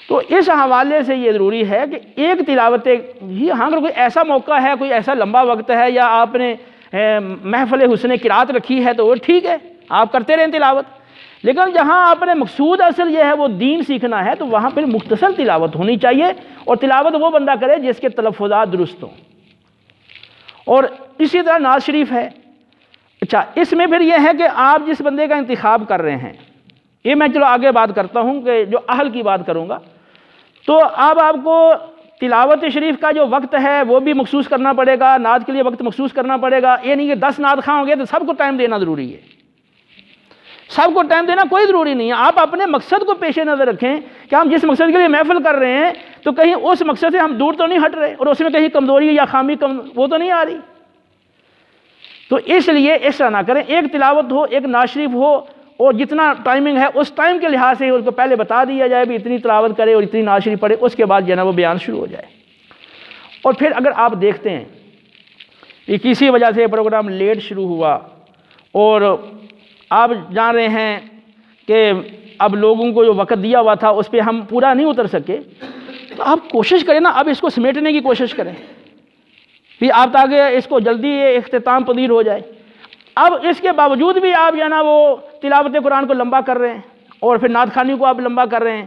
تو اس حوالے سے یہ ضروری ہے کہ ایک تلاوت یہ، ہاں اگر کوئی ایسا موقع ہے، کوئی ایسا لمبا وقت ہے، یا آپ نے محفل حسن قرات رکھی ہے تو وہ ٹھیک ہے، آپ کرتے رہیں تلاوت. لیکن جہاں آپ نے مقصود اصل یہ ہے وہ دین سیکھنا ہے، تو وہاں پھر مختصر تلاوت ہونی چاہیے، اور تلاوت وہ بندہ کرے جس کے تلفظات درست ہوں. اور اسی طرح نعت شریف ہے. اچھا، اس میں پھر یہ ہے کہ آپ جس بندے کا انتخاب کر رہے ہیں، یہ میں چلو آگے بات کرتا ہوں کہ جو اہل کی بات کروں گا، تو اب آپ کو تلاوت شریف کا جو وقت ہے وہ بھی مخصوص کرنا پڑے گا، نعت کے لیے وقت مخصوص کرنا پڑے گا. یہ نہیں کہ 10 نعت خواں ہوں گے تو سب کو ٹائم دینا ضروری ہے. سب کو ٹائم دینا کوئی ضروری نہیں ہے. آپ اپنے مقصد کو پیش نظر رکھیں کہ ہم جس مقصد کے لیے محفل کر رہے ہیں تو کہیں اس مقصد سے ہم دور تو نہیں ہٹ رہے، اور اس میں کہیں کمزوری یا خامی وہ تو نہیں آ رہی. تو اس لیے اس طرح نہ کریں، ایک تلاوت ہو، ایک نعت شریف ہو، اور جتنا ٹائمنگ ہے اس ٹائم کے لحاظ سے اس کو پہلے بتا دیا جائے بھی اتنی تلاوت کرے اور اتنی نعت شریف پڑھے، اس کے بعد جو ہے نا وہ بیان شروع ہو جائے. اور پھر اگر آپ دیکھتے ہیں کہ کسی وجہ سے پروگرام لیٹ شروع ہوا اور آپ جان رہے ہیں کہ اب لوگوں کو جو وقت دیا ہوا تھا اس پہ ہم پورا نہیں اتر سکے، تو آپ کوشش کریں نا، اب اس کو سمیٹنے کی کوشش کریں بھی آپ، تاکہ اس کو جلدی اختتام پذیر ہو جائے. اب اس کے باوجود بھی آپ جو ہے نا وہ تلاوت قرآن کو لمبا کر رہے ہیں اور پھر نعت خوانی کو آپ لمبا کر رہے ہیں.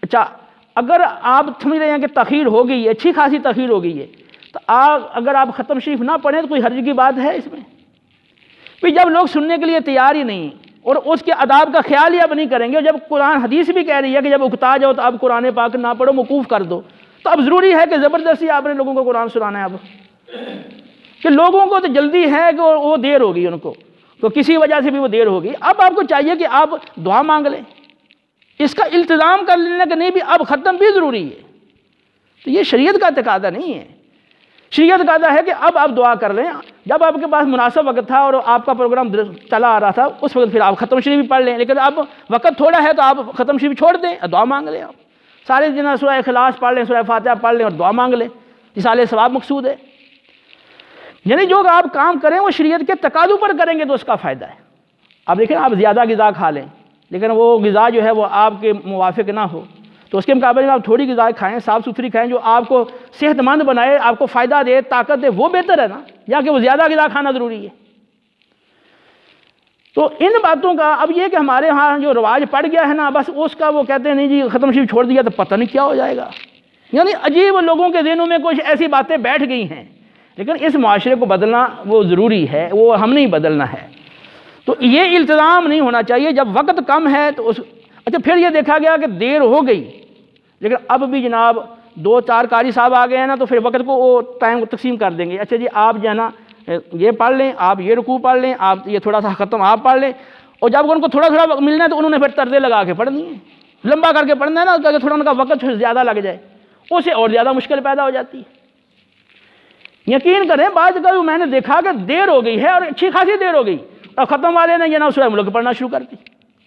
اچھا، اگر آپ سمجھ رہے ہیں کہ تاخیر ہو گئی ہے، اچھی خاصی تاخیر ہو گئی ہے، تو اگر آپ ختم شریف نہ پڑھیں تو کوئی حرج کی بات ہے اس میں؟ پھر جب لوگ سننے کے لیے تیار ہی نہیں اور اس کے آداب کا خیال ہی اب نہیں کریں گے، اور جب قرآن حدیث بھی کہہ رہی ہے کہ جب اکتا جاؤ تو اب قرآن پاک نہ پڑھو، موقوف کر دو، تو اب ضروری ہے کہ زبردستی آپ نے لوگوں کو قرآن سنانا ہے. اب کہ لوگوں کو تو جلدی ہے کہ وہ دیر ہوگی، ان کو تو کسی وجہ سے بھی وہ دیر ہوگی. اب آپ کو چاہیے کہ آپ دعا مانگ لیں، اس کا التزام کر لینا کہ نہیں بھی اب ختم بھی ضروری ہے. تو یہ شریعت کا تقاضا نہیں ہے. شریعت کہتا ہے کہ اب آپ دعا کر لیں، جب آپ کے پاس مناسب وقت تھا اور آپ کا پروگرام چلا آ رہا تھا اس وقت پھر آپ ختم شریف بھی پڑھ لیں، لیکن اب وقت تھوڑا ہے تو آپ ختم شریف چھوڑ دیں اور دعا مانگ لیں، آپ سارے دن سورہ اخلاص پڑھ لیں، سورہ فاتحہ پڑھ لیں اور دعا مانگ لیں، اصالہ ثواب مقصود ہے۔ یعنی جو آپ کام کریں وہ شریعت کے تقاضوں پر کریں گے تو اس کا فائدہ ہے۔ اب دیکھیں آپ زیادہ غذا کھا لیں لیکن وہ غذا جو ہے وہ آپ کے موافق نہ ہو تو اس کے مقابلے میں آپ تھوڑی غذا کھائیں، صاف ستھری کھائیں، جو آپ کو صحت مند بنائے، آپ کو فائدہ دے، طاقت دے، وہ بہتر ہے نا، یا کہ وہ زیادہ غذا کھانا ضروری ہے۔ تو ان باتوں کا اب یہ کہ ہمارے ہاں جو رواج پڑ گیا ہے نا، بس اس کا وہ کہتے ہیں نہیں جی ختم شریف چھوڑ دیا تو پتہ نہیں کیا ہو جائے گا، یعنی عجیب لوگوں کے ذہنوں میں کچھ ایسی باتیں بیٹھ گئی ہیں، لیکن اس معاشرے کو بدلنا وہ ضروری ہے، وہ ہم نہیں بدلنا ہے۔ تو یہ التزام نہیں ہونا چاہیے جب وقت کم ہے تو اچھا پھر یہ دیکھا گیا کہ دیر ہو گئی لیکن اب بھی جناب 2-4 قاری صاحب آ گئے ہیں نا تو پھر وقت کو وہ ٹائم کو تقسیم کر دیں گے، اچھا جی آپ جو ہے نا یہ پڑھ لیں، آپ یہ رکوع پڑھ لیں، آپ یہ تھوڑا سا ختم آپ پڑھ لیں، اور جب ان کو تھوڑا تھوڑا ملنا ہے تو انہوں نے پھر طرزے لگا کے پڑھنی ہے، لمبا کر کے پڑھنا ہے نا کہ تھوڑا ان کا وقت زیادہ لگ جائے، اسے اور زیادہ مشکل پیدا ہو جاتی ہے۔ یقین کریں بعض جگہ میں نے دیکھا کہ دیر ہو گئی ہے اور اچھی خاصی دیر ہو گئی اور ختم والے نے جناب سورہ ملک پڑھنا شروع کر دی،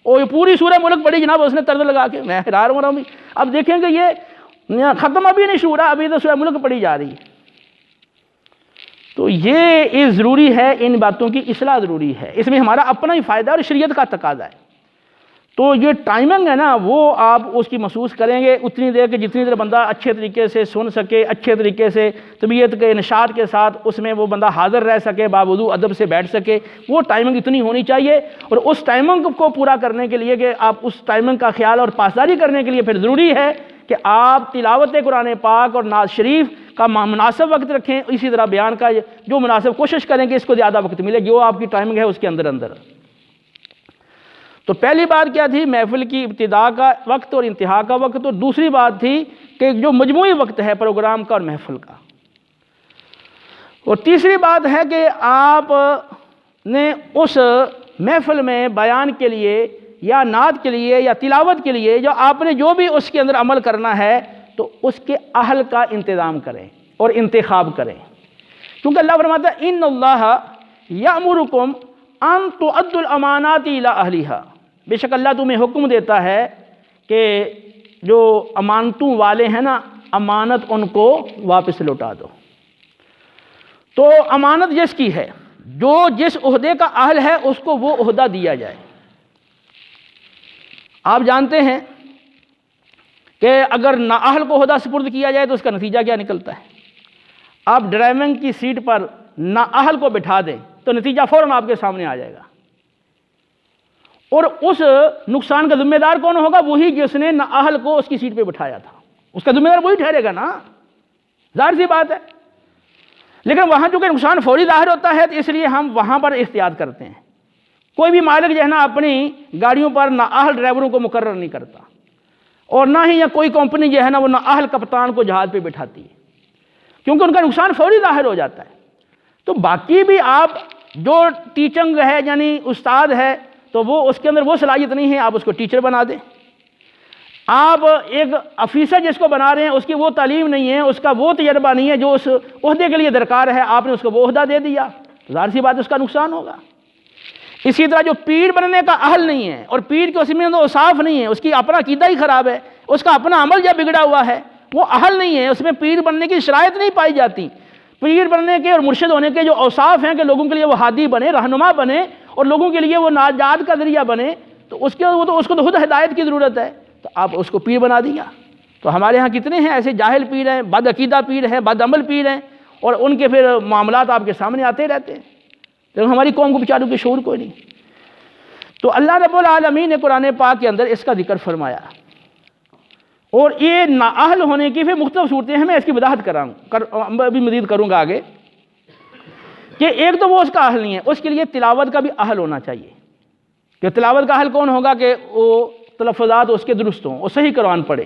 اور یہ پوری سورہ ملک پڑھی جناب اس نے طرز لگا کے، میں حیران ہو رہا ہوں۔ اب دیکھیں کہ یہ ختم ابھی نہیں شروع رہا، ابھی تو سورہ ملک پڑھی جا رہی ہے۔ تو یہ ضروری ہے، ان باتوں کی اصلاح ضروری ہے، اس میں ہمارا اپنا ہی فائدہ اور شریعت کا تقاضا ہے۔ تو یہ ٹائمنگ ہے نا وہ آپ اس کی محسوس کریں گے اتنی دیر کہ جتنی دیر بندہ اچھے طریقے سے سن سکے، اچھے طریقے سے طبیعت کے نشاط کے ساتھ اس میں وہ بندہ حاضر رہ سکے، باوضو ادب سے بیٹھ سکے، وہ ٹائمنگ اتنی ہونی چاہیے۔ اور اس ٹائمنگ کو پورا کرنے کے لیے کہ آپ اس ٹائمنگ کا خیال اور پاسداری کرنے کے لیے پھر ضروری ہے کہ آپ تلاوت قرآن پاک اور نعت شریف کا مناسب وقت رکھیں، اسی طرح بیان کا جو مناسب کوشش کریں کہ اس کو زیادہ وقت ملے جو آپ کی ٹائمنگ ہے اس کے اندر۔ تو پہلی بات کیا تھی؟ محفل کی ابتدا کا وقت اور انتہا کا وقت، اور دوسری بات تھی کہ جو مجموعی وقت ہے پروگرام کا اور محفل کا، اور تیسری بات ہے کہ آپ نے اس محفل میں بیان کے لیے یا نعت کے لیے یا تلاوت کے لیے جو آپ نے جو بھی اس کے اندر عمل کرنا ہے تو اس کے اہل کا انتظام کریں اور انتخاب کریں، کیونکہ اللہ فرماتا ہے ان اللہ یامرکم ان تؤدوا الامانات الی اہلھا، بے شک اللہ تمہیں حکم دیتا ہے کہ جو امانتوں والے ہیں نا امانت ان کو واپس لوٹا دو۔ تو امانت جس کی ہے، جو جس عہدے کا اہل ہے اس کو وہ عہدہ دیا جائے۔ آپ جانتے ہیں کہ اگر نااہل کو عہدہ سپرد کیا جائے تو اس کا نتیجہ کیا نکلتا ہے؟ آپ ڈرائیونگ کی سیٹ پر نااہل کو بٹھا دیں تو نتیجہ فوراً آپ کے سامنے آ جائے گا، اور اس نقصان کا ذمہ دار کون ہوگا؟ وہی جس نے نااہل کو اس کی سیٹ پہ بٹھایا تھا، اس کا ذمہ دار وہی ٹھہرے گا نا، ظاہر سی بات ہے۔ لیکن وہاں چونکہ نقصان فوری ظاہر ہوتا ہے تو اس لیے ہم وہاں پر احتیاط کرتے ہیں۔ کوئی بھی مالک جو ہے نا اپنی گاڑیوں پر نااہل ڈرائیوروں کو مقرر نہیں کرتا، اور نہ ہی یا کوئی کمپنی جو ہے نا وہ نااہل کپتان کو جہاز پہ بٹھاتی ہے، کیونکہ ان کا نقصان فوری ظاہر ہو جاتا ہے۔ تو باقی بھی آپ جو ٹیچنگ ہے یعنی استاد ہے تو وہ اس کے اندر وہ صلاحیت نہیں ہے، آپ اس کو ٹیچر بنا دیں۔ آپ ایک آفیسر جس کو بنا رہے ہیں اس کی وہ تعلیم نہیں ہے، اس کا وہ تجربہ نہیں ہے جو اس عہدے کے لیے درکار ہے، آپ نے اس کو وہ عہدہ دے دیا، ظاہر سی بات اس کا نقصان ہوگا۔ اسی طرح جو پیر بننے کا اہل نہیں ہے اور پیر کے اس میں اوصاف نہیں ہے، اس کی اپنا عقیدہ ہی خراب ہے، اس کا اپنا عمل جب بگڑا ہوا ہے، وہ اہل نہیں ہے، اس میں پیر بننے کی شرائط نہیں پائی جاتی۔ پیر بننے کے اور مرشد ہونے کے جو اوصاف ہیں کہ لوگوں کے لیے وہ ہادی بنے، رہنما بنے اور لوگوں کے لیے وہ نجات کا ذریعہ بنے، تو اس کو تو خود ہدایت کی ضرورت ہے، تو آپ اس کو پیر بنا دیا۔ تو ہمارے ہاں کتنے ہیں ایسے جاہل پیر ہیں، بد عقیدہ پیر ہیں، بد عمل پیر ہیں، اور ان کے پھر معاملات آپ کے سامنے آتے رہتے ہیں، لیکن ہماری قوم کو بیچاروں کے شعور کوئی نہیں۔ تو اللہ رب العالمین نے قرآن پاک کے اندر اس کا ذکر فرمایا، اور یہ نااہل ہونے کی پھر مختلف صورتیں ہیں، میں اس کی وضاحت ابھی مزید کروں گا آگے، کہ ایک تو وہ اس کا اہل نہیں ہے، اس کے لیے تلاوت کا بھی اہل ہونا چاہیے، کہ تلاوت کا اہل کون ہوگا کہ وہ تلفظات اس کے درست ہوں، وہ صحیح قرآن پڑھے،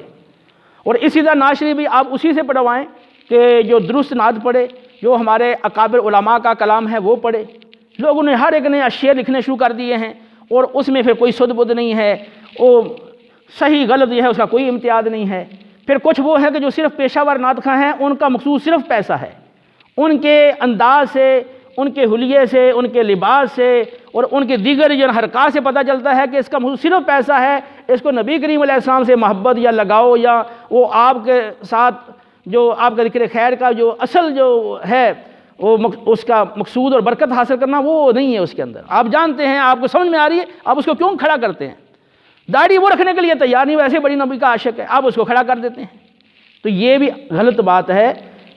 اور اسی طرح نعت شریف بھی آپ اسی سے پڑھوائیں کہ جو درست نعت پڑھے، جو ہمارے اکابر علماء کا کلام ہے وہ پڑھے۔ لوگوں نے ہر ایک نے شعر لکھنے شروع کر دیے ہیں، اور اس میں پھر کوئی سد بد نہیں ہے، وہ صحیح غلط جو ہے اس کا کوئی امتیاز نہیں ہے۔ پھر کچھ وہ ہے کہ جو صرف پیشہ ور نعت خواں ہیں، ان کا مقصود صرف پیسہ ہے، ان کے انداز سے، ان کے حلیے سے، ان کے لباس سے اور ان کے دیگر جو حرکات سے پتہ چلتا ہے کہ اس کا مقصود صرف پیسہ ہے، اس کو نبی کریم علیہ السلام سے محبت یا لگاؤ یا وہ آپ کے ساتھ جو آپ کا ذکر خیر کا جو اصل جو ہے وہ اس کا مقصود اور برکت حاصل کرنا وہ نہیں ہے اس کے اندر۔ آپ جانتے ہیں، آپ کو سمجھ میں آ رہی ہے، آپ اس کو کیوں کھڑا کرتے ہیں؟ داڑھی وہ رکھنے کے لیے تیار نہیں، ویسے بڑی نبی کا عاشق ہے، آپ اس کو کھڑا کر دیتے ہیں۔ تو یہ بھی غلط بات ہے۔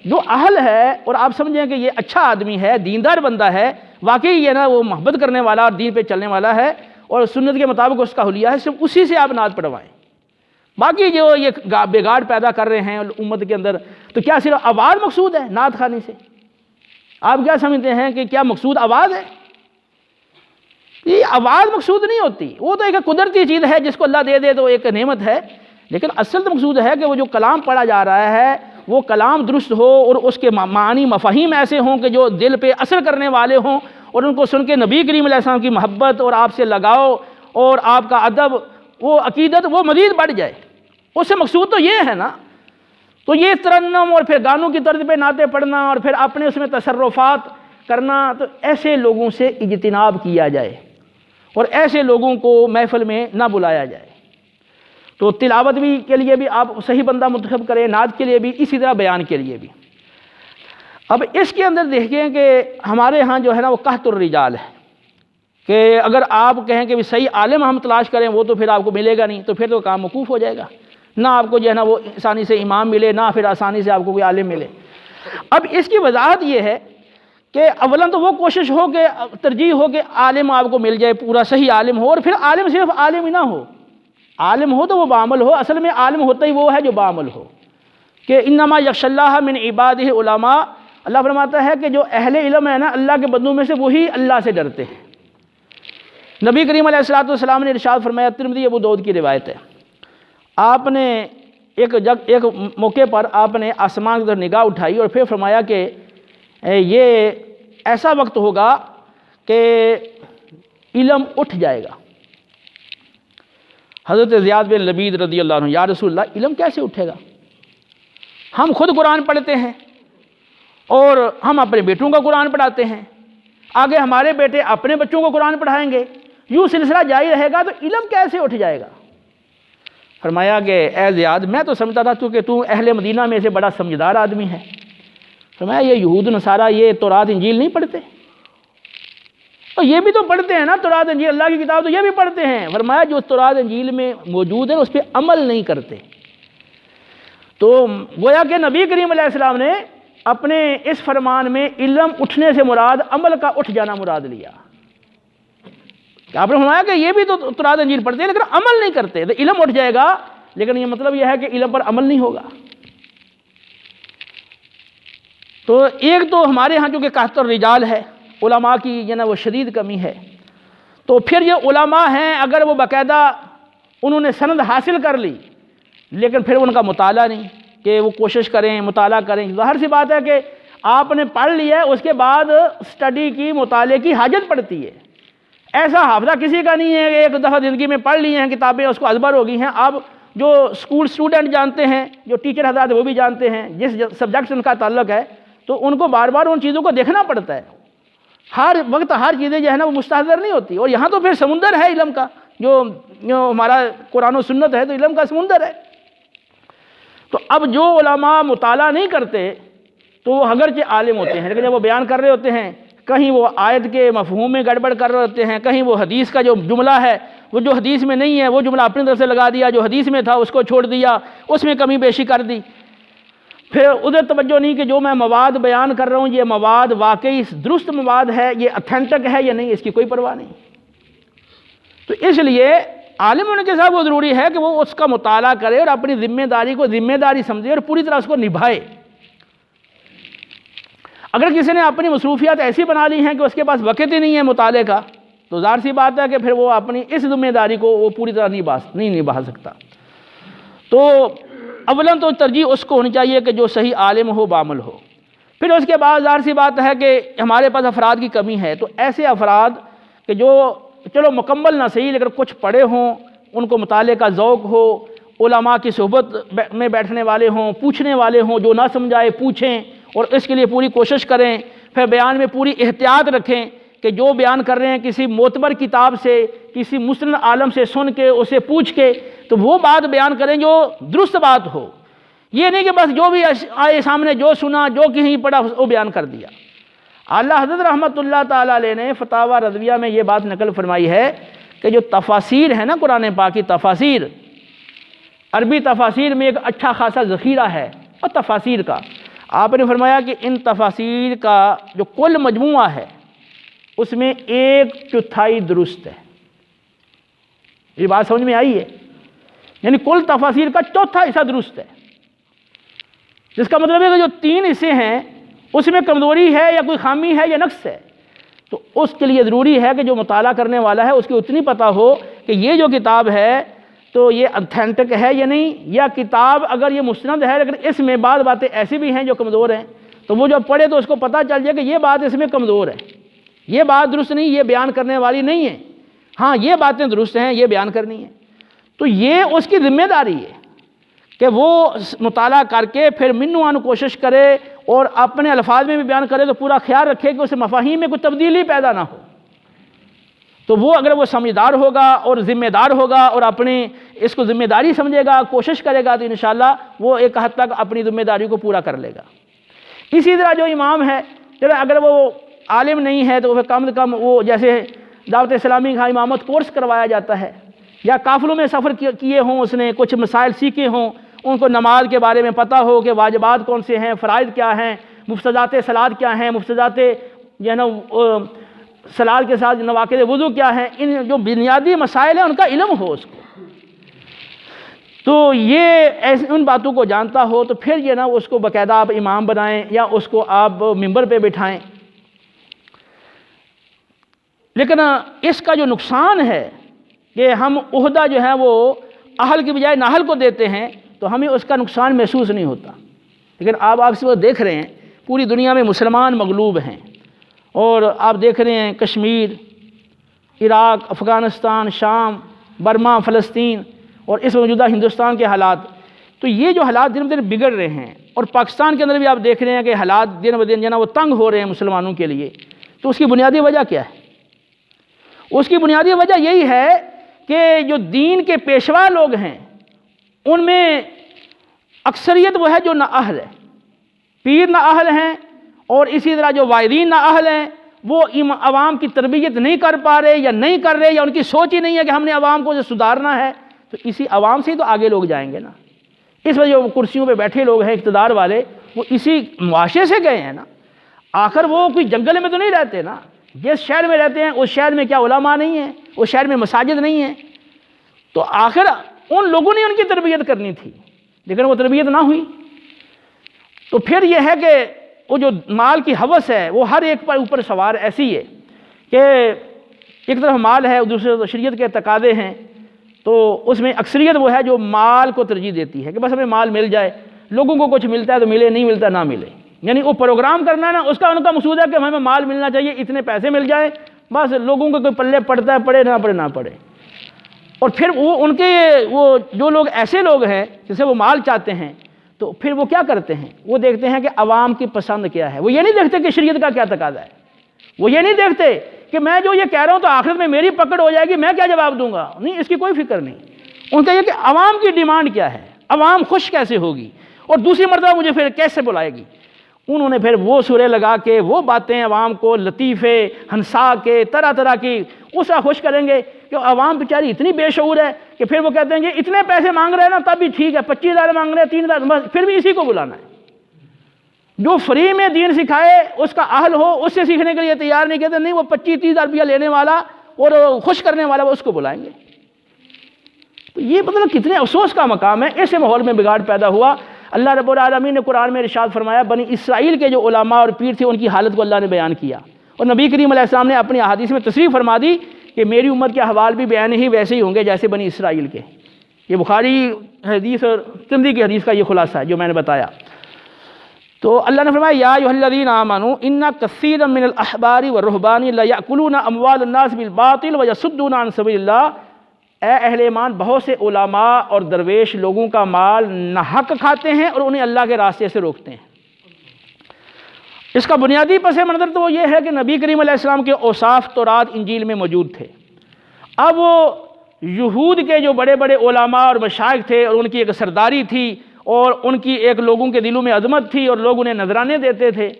جو اہل ہے اور آپ سمجھیں کہ یہ اچھا آدمی ہے، دیندار بندہ ہے، واقعی یہ نا وہ محبت کرنے والا اور دین پہ چلنے والا ہے اور سنت کے مطابق اس کا حلیہ ہے، صرف اسی سے آپ نعت پڑھوائیں۔ باقی جو یہ بگاڑ پیدا کر رہے ہیں امت کے اندر، تو کیا صرف آواز مقصود ہے نعت خوانی سے؟ آپ کیا سمجھتے ہیں کہ کیا مقصود آواز ہے؟ یہ آواز مقصود نہیں ہوتی، وہ تو ایک قدرتی چیز ہے، جس کو اللہ دے دے تو ایک نعمت ہے، لیکن اصل تو مقصود ہے کہ وہ جو کلام پڑھا جا رہا ہے وہ کلام درست ہو اور اس کے معنی مفاہیم ایسے ہوں کہ جو دل پہ اثر کرنے والے ہوں، اور ان کو سن کے نبی کریم علیہ السلام کی محبت اور آپ سے لگاؤ اور آپ کا ادب، وہ عقیدت وہ مزید بڑھ جائے۔ اس سے مقصود تو یہ ہے نا۔ تو یہ ترنم اور پھر گانوں کی طرز پہ نعتیں پڑھنا اور پھر اپنے اس میں تصرفات کرنا، تو ایسے لوگوں سے اجتناب کیا جائے اور ایسے لوگوں کو محفل میں نہ بلایا جائے۔ تو تلاوت بھی کے لیے بھی آپ صحیح بندہ منتخب کریں، نعت کے لیے بھی اسی طرح، بیان کے لیے بھی۔ اب اس کے اندر دیکھیں کہ ہمارے ہاں جو ہے نا وہ قحط الرجال ہے، کہ اگر آپ کہیں کہ صحیح عالم ہم تلاش کریں وہ تو پھر آپ کو ملے گا نہیں، تو پھر تو کام موقوف ہو جائے گا، نہ آپ کو جو ہے نا وہ آسانی سے امام ملے، نہ پھر آسانی سے آپ کو کوئی عالم ملے۔ اب اس کی وضاحت یہ ہے کہ اولاً تو وہ کوشش ہو کہ ترجیح ہو کہ عالم آپ کو مل جائے، پورا صحیح عالم ہو، اور پھر عالم صرف عالم ہی نہ ہو، عالم ہو تو وہ بعمل ہو۔ اصل میں عالم ہوتا ہی وہ ہے جو بعمل ہو، کہ انما یخشی اللہ من عبادہ علماء، اللہ فرماتا ہے کہ جو اہل علم ہے نا اللہ کے بندوں میں سے وہی اللہ سے ڈرتے ہیں۔ نبی کریم علیہ السلام نے ارشاد فرمایا، ترمذی ابو داؤد کی روایت ہے، آپ نے ایک موقع پر آپ نے آسمان کی طرف نگاہ اٹھائی اور پھر فرمایا کہ یہ ایسا وقت ہوگا کہ علم اٹھ جائے گا۔ حضرت زیاد بن لبید رضی اللہ عنہ، یا رسول اللہ علم کیسے اٹھے گا؟ ہم خود قرآن پڑھتے ہیں اور ہم اپنے بیٹوں کا قرآن پڑھاتے ہیں، آگے ہمارے بیٹے اپنے بچوں کو قرآن پڑھائیں گے، یوں سلسلہ جاری رہے گا، تو علم کیسے اٹھ جائے گا؟ فرمایا کہ اے زیاد، میں تو سمجھتا تھا کہ تو اہل مدینہ میں سے بڑا سمجھدار آدمی ہے۔ فرمایا یہ یہود نصارہ یہ تورات انجیل نہیں پڑھتے؟ اور یہ بھی تو پڑھتے ہیں نا تورات انجیل، اللہ کی کتاب تو یہ بھی پڑھتے ہیں۔ فرمایا جو تورات انجیل میں موجود ہے اس پہ عمل نہیں کرتے۔ تو گویا کہ نبی کریم علیہ السلام نے اپنے اس فرمان میں علم اٹھنے سے مراد عمل کا اٹھ جانا مراد لیا۔ آپ نے فرمایا کہ یہ بھی تو تورات انجیل پڑھتے ہیں لیکن عمل نہیں کرتے، تو علم اٹھ جائے گا، لیکن یہ مطلب یہ ہے کہ علم پر عمل نہیں ہوگا۔ تو ایک تو ہمارے ہاں چونکہ قحط الرجال ہے، علماء کی یہ نا وہ شدید کمی ہے، تو پھر یہ علماء ہیں اگر وہ باقاعدہ انہوں نے سند حاصل کر لی لیکن پھر ان کا مطالعہ نہیں کہ وہ کوشش کریں مطالعہ کریں، ظاہر سی بات ہے کہ آپ نے پڑھ لیا ہے اس کے بعد اسٹڈی کی مطالعے کی حاجت پڑتی ہے۔ ایسا حافظہ کسی کا نہیں ہے کہ ایک دفعہ زندگی میں پڑھ لی ہیں کتابیں اس کو ازبر ہو گئی ہیں۔ آپ جو اسکول اسٹوڈنٹ جانتے ہیں، جو ٹیچر حضرات وہ بھی جانتے ہیں جس سبجیکٹ سے ان کا تعلق ہے، تو ان کو بار بار ان چیزوں کو دیکھنا پڑتا ہے، ہر وقت ہر چیزیں جو ہے نا وہ مستحضر نہیں ہوتی۔ اور یہاں تو پھر سمندر ہے علم کا، جو ہمارا قرآن و سنت ہے تو علم کا سمندر ہے۔ تو اب جو علماء مطالعہ نہیں کرتے تو وہ اگرچہ عالم ہوتے ہیں لیکن جب وہ بیان کر رہے ہوتے ہیں کہیں وہ آیت کے مفہوم میں گڑبڑ کر رہے ہوتے ہیں، کہیں وہ حدیث کا جو جملہ ہے وہ جو حدیث میں نہیں ہے وہ جملہ اپنی طرف سے لگا دیا، جو حدیث میں تھا اس کو چھوڑ دیا، اس میں کمی بیشی کر دی، پھر ادھر توجہ نہیں کہ جو میں مواد بیان کر رہا ہوں یہ مواد واقعی درست مواد ہے، یہ اتھینٹک ہے یا نہیں، اس کی کوئی پرواہ نہیں۔ تو اس لیے عالم ہونے کے ساتھ وہ ضروری ہے کہ وہ اس کا مطالعہ کرے اور اپنی ذمہ داری کو ذمہ داری سمجھے اور پوری طرح اس کو نبھائے۔ اگر کسی نے اپنی مصروفیات ایسی بنا لی ہیں کہ اس کے پاس وقت ہی نہیں ہے مطالعے کا، تو ظاہر سی بات ہے کہ پھر وہ اپنی اس ذمہ داری کو وہ پوری طرح نہیں نبھا سکتا۔ تو اولاً تو ترجیح اس کو ہونی چاہیے کہ جو صحیح عالم ہو بعمل ہو۔ پھر اس کے بعد ظاہر سی بات ہے کہ ہمارے پاس افراد کی کمی ہے، تو ایسے افراد کہ جو چلو مکمل نہ صحیح لیکن کچھ پڑھے ہوں، ان کو مطالعے کا ذوق ہو، علماء کی صحبت میں بیٹھنے والے ہوں، پوچھنے والے ہوں، جو نہ سمجھائے پوچھیں اور اس کے لیے پوری کوشش کریں. پھر بیان میں پوری احتیاط رکھیں کہ جو بیان کر رہے ہیں کسی معتبر کتاب سے، کسی مستند عالم سے سن کے، اسے پوچھ کے تو وہ بات بیان کریں جو درست بات ہو. یہ نہیں کہ بس جو بھی آئے سامنے، جو سنا، جو کہیں پڑھا وہ بیان کر دیا. اعلیٰ حضرت رحمۃ اللہ تعالیٰ علیہ نے فتاوی رضویہ میں یہ بات نقل فرمائی ہے کہ جو تفاسیر ہے نا قرآن پاک کی تفاسیر، عربی تفاسیر میں ایک اچھا خاصا ذخیرہ ہے اور تفاسیر کا. آپ نے فرمایا کہ ان تفاسیر کا جو کل مجموعہ ہے اس میں 1/4 درست ہے. یہ بات سمجھ میں آئی ہے؟ یعنی کل تفاسیر کا 1/4 حصہ درست ہے، جس کا مطلب ہے کہ جو 3 حصے ہیں اس میں کمزوری ہے یا کوئی خامی ہے یا نقص ہے. تو اس کے لیے ضروری ہے کہ جو مطالعہ کرنے والا ہے اس کی اتنی پتہ ہو کہ یہ جو کتاب ہے تو یہ اتھینٹک ہے یا نہیں، یا کتاب اگر یہ مستند ہے لیکن اس میں بعض باتیں ایسی بھی ہیں جو کمزور ہیں، تو وہ جب پڑھے تو اس کو پتہ چل جائے کہ یہ بات اس میں کمزور ہے، یہ بات درست نہیں، یہ بیان کرنے والی نہیں ہے. ہاں یہ باتیں درست ہیں، یہ بیان کرنی ہے. تو یہ اس کی ذمہ داری ہے کہ وہ مطالعہ کر کے پھر منوان کوشش کرے اور اپنے الفاظ میں بھی بیان کرے تو پورا خیال رکھے کہ اس مفاہیم میں کوئی تبدیلی پیدا نہ ہو. تو وہ اگر وہ سمجھدار ہوگا اور ذمہ دار ہوگا اور اپنی اس کو ذمہ داری سمجھے گا، کوشش کرے گا، تو انشاءاللہ وہ ایک حد تک اپنی ذمہ داری کو پورا کر لے گا. اسی طرح جو امام ہے، چلو اگر وہ عالم نہیں ہے تو کم از کم وہ جیسے دعوت اسلامی کا امامت کورس کروایا جاتا ہے، یا قافلوں میں سفر کیے ہوں، اس نے کچھ مسائل سیکھے ہوں، ان کو نماز کے بارے میں پتہ ہو کہ واجبات کون سے ہیں، فرائض کیا ہیں، مفسدات صلاۃ کیا ہیں، مفسدات جو ہے نا صلاۃ کے ساتھ نواقض وضو کیا ہیں، ان جو بنیادی مسائل ہیں ان کا علم ہو اس کو. تو یہ ان باتوں کو جانتا ہو تو پھر یہ نا اس کو باقاعدہ آپ امام بنائیں یا اس کو آپ ممبر پہ بٹھائیں. لیکن اس کا جو نقصان ہے کہ ہم عہدہ جو ہے وہ اہل کی بجائے نااہل کو دیتے ہیں تو ہمیں اس کا نقصان محسوس نہیں ہوتا. لیکن آپ اس وقت دیکھ رہے ہیں پوری دنیا میں مسلمان مغلوب ہیں، اور آپ دیکھ رہے ہیں کشمیر، عراق، افغانستان، شام، برما، فلسطین اور اس موجودہ ہندوستان کے حالات. تو یہ جو حالات دن بدن بگڑ رہے ہیں، اور پاکستان کے اندر بھی آپ دیکھ رہے ہیں کہ حالات دن بدن جو ہے نا وہ تنگ ہو رہے ہیں مسلمانوں کے لیے. تو اس کی بنیادی وجہ کیا ہے؟ اس کی بنیادی وجہ یہی ہے کہ جو دین کے پیشوا لوگ ہیں ان میں اکثریت وہ ہے جو نااہل ہے، پیر نااہل ہیں، اور اسی طرح جو واعظین نااہل ہیں وہ عوام کی تربیت نہیں کر پا رہے یا نہیں کر رہے، یا ان کی سوچ ہی نہیں ہے کہ ہم نے عوام کو جو سدھارنا ہے. تو اسی عوام سے ہی تو آگے لوگ جائیں گے نا. اس وجہ جو کرسیوں پہ بیٹھے لوگ ہیں اقتدار والے، وہ اسی معاشرے سے گئے ہیں نا. آخر وہ کوئی جنگل میں تو نہیں رہتے نا. جس شہر میں رہتے ہیں اس شہر میں کیا علماء نہیں ہیں؟ اس شہر میں مساجد نہیں ہیں؟ تو آخر ان لوگوں نے ان کی تربیت کرنی تھی، لیکن وہ تربیت نہ ہوئی. تو پھر یہ ہے کہ وہ جو مال کی ہوس ہے وہ ہر ایک پر اوپر سوار ایسی ہے کہ ایک طرف مال ہے، دوسری طرف شریعت کے تقاضے ہیں. تو اس میں اکثریت وہ ہے جو مال کو ترجیح دیتی ہے کہ بس ہمیں مال مل جائے، لوگوں کو کچھ ملتا ہے تو ملے، نہیں ملتا نہ ملے. یعنی وہ پروگرام کرنا ہے نا، اس کا ان کا مقصود ہے کہ ہمیں مال ملنا چاہیے، اتنے پیسے مل جائیں، بس لوگوں کو کوئی پلے پڑتا ہے پڑے نہ پڑے. اور پھر وہ ان کے وہ جو لوگ ایسے لوگ ہیں جسے وہ مال چاہتے ہیں، تو پھر وہ کیا کرتے ہیں؟ وہ دیکھتے ہیں کہ عوام کی پسند کیا ہے. وہ یہ نہیں دیکھتے کہ شریعت کا کیا تقاضا ہے. وہ یہ نہیں دیکھتے کہ میں جو یہ کہہ رہا ہوں تو آخرت میں میری پکڑ ہو جائے گی، میں کیا جواب دوں گا. نہیں، اس کی کوئی فکر نہیں. ان کا یہ کہ عوام کی ڈیمانڈ کیا ہے، عوام خوش کیسے ہوگی، اور دوسری مرتبہ مجھے پھر کیسے بلائے گی. انہوں نے پھر وہ سورے لگا کے وہ باتیں عوام کو لطیفے ہنسا کے طرح طرح کی اس کا خوش کریں گے کہ عوام بیچاری اتنی بے شعور ہے کہ پھر وہ کہتے ہیں کہ اتنے پیسے مانگ رہے ہیں نا تب بھی ٹھیک ہے، 25,000 مانگ رہے ہیں، 3,000، پھر بھی اسی کو بلانا ہے. جو فری میں دین سکھائے اس کا اہل ہو، اس سے سیکھنے کے لیے تیار نہیں، کہتے نہیں وہ 25-30,000 روپیہ لینے والا اور خوش کرنے والا وہ اس کو بلائیں گے. تو یہ مطلب کتنے افسوس کا مقام ہے. ایسے ماحول میں بگاڑ پیدا ہوا. اللہ رب العالمین نے قرآن میں ارشاد فرمایا، بنی اسرائیل کے جو علماء اور پیر تھے ان کی حالت کو اللہ نے بیان کیا، اور نبی کریم علیہ السلام نے اپنی احادیث میں تصریح فرما دی کہ میری امت کے احوال بھی بیان ہی ویسے ہی ہوں گے جیسے بنی اسرائیل کے. یہ بخاری حدیث اور ترمذی کی حدیث کا یہ خلاصہ ہے جو میں نے بتایا. تو اللہ نے فرمایا یا ایھا الذین آمنوا ان کثیرا من الاحبار والرہبان لیأکلون اموال الناس بالباطل ویصدون عن سبیل اللہ. اے اہل ایمان، بہت سے علماء اور درویش لوگوں کا مال ناحق کھاتے ہیں اور انہیں اللہ کے راستے سے روکتے ہیں. اس کا بنیادی پس منظر تو یہ ہے کہ نبی کریم علیہ السلام کے اوصاف تورات انجیل میں موجود تھے۔ اب وہ یہود کے جو بڑے بڑے علماء اور مشائخ تھے اور ان کی ایک سرداری تھی اور ان کی ایک لوگوں کے دلوں میں عظمت تھی اور لوگ انہیں نذرانے دیتے تھے،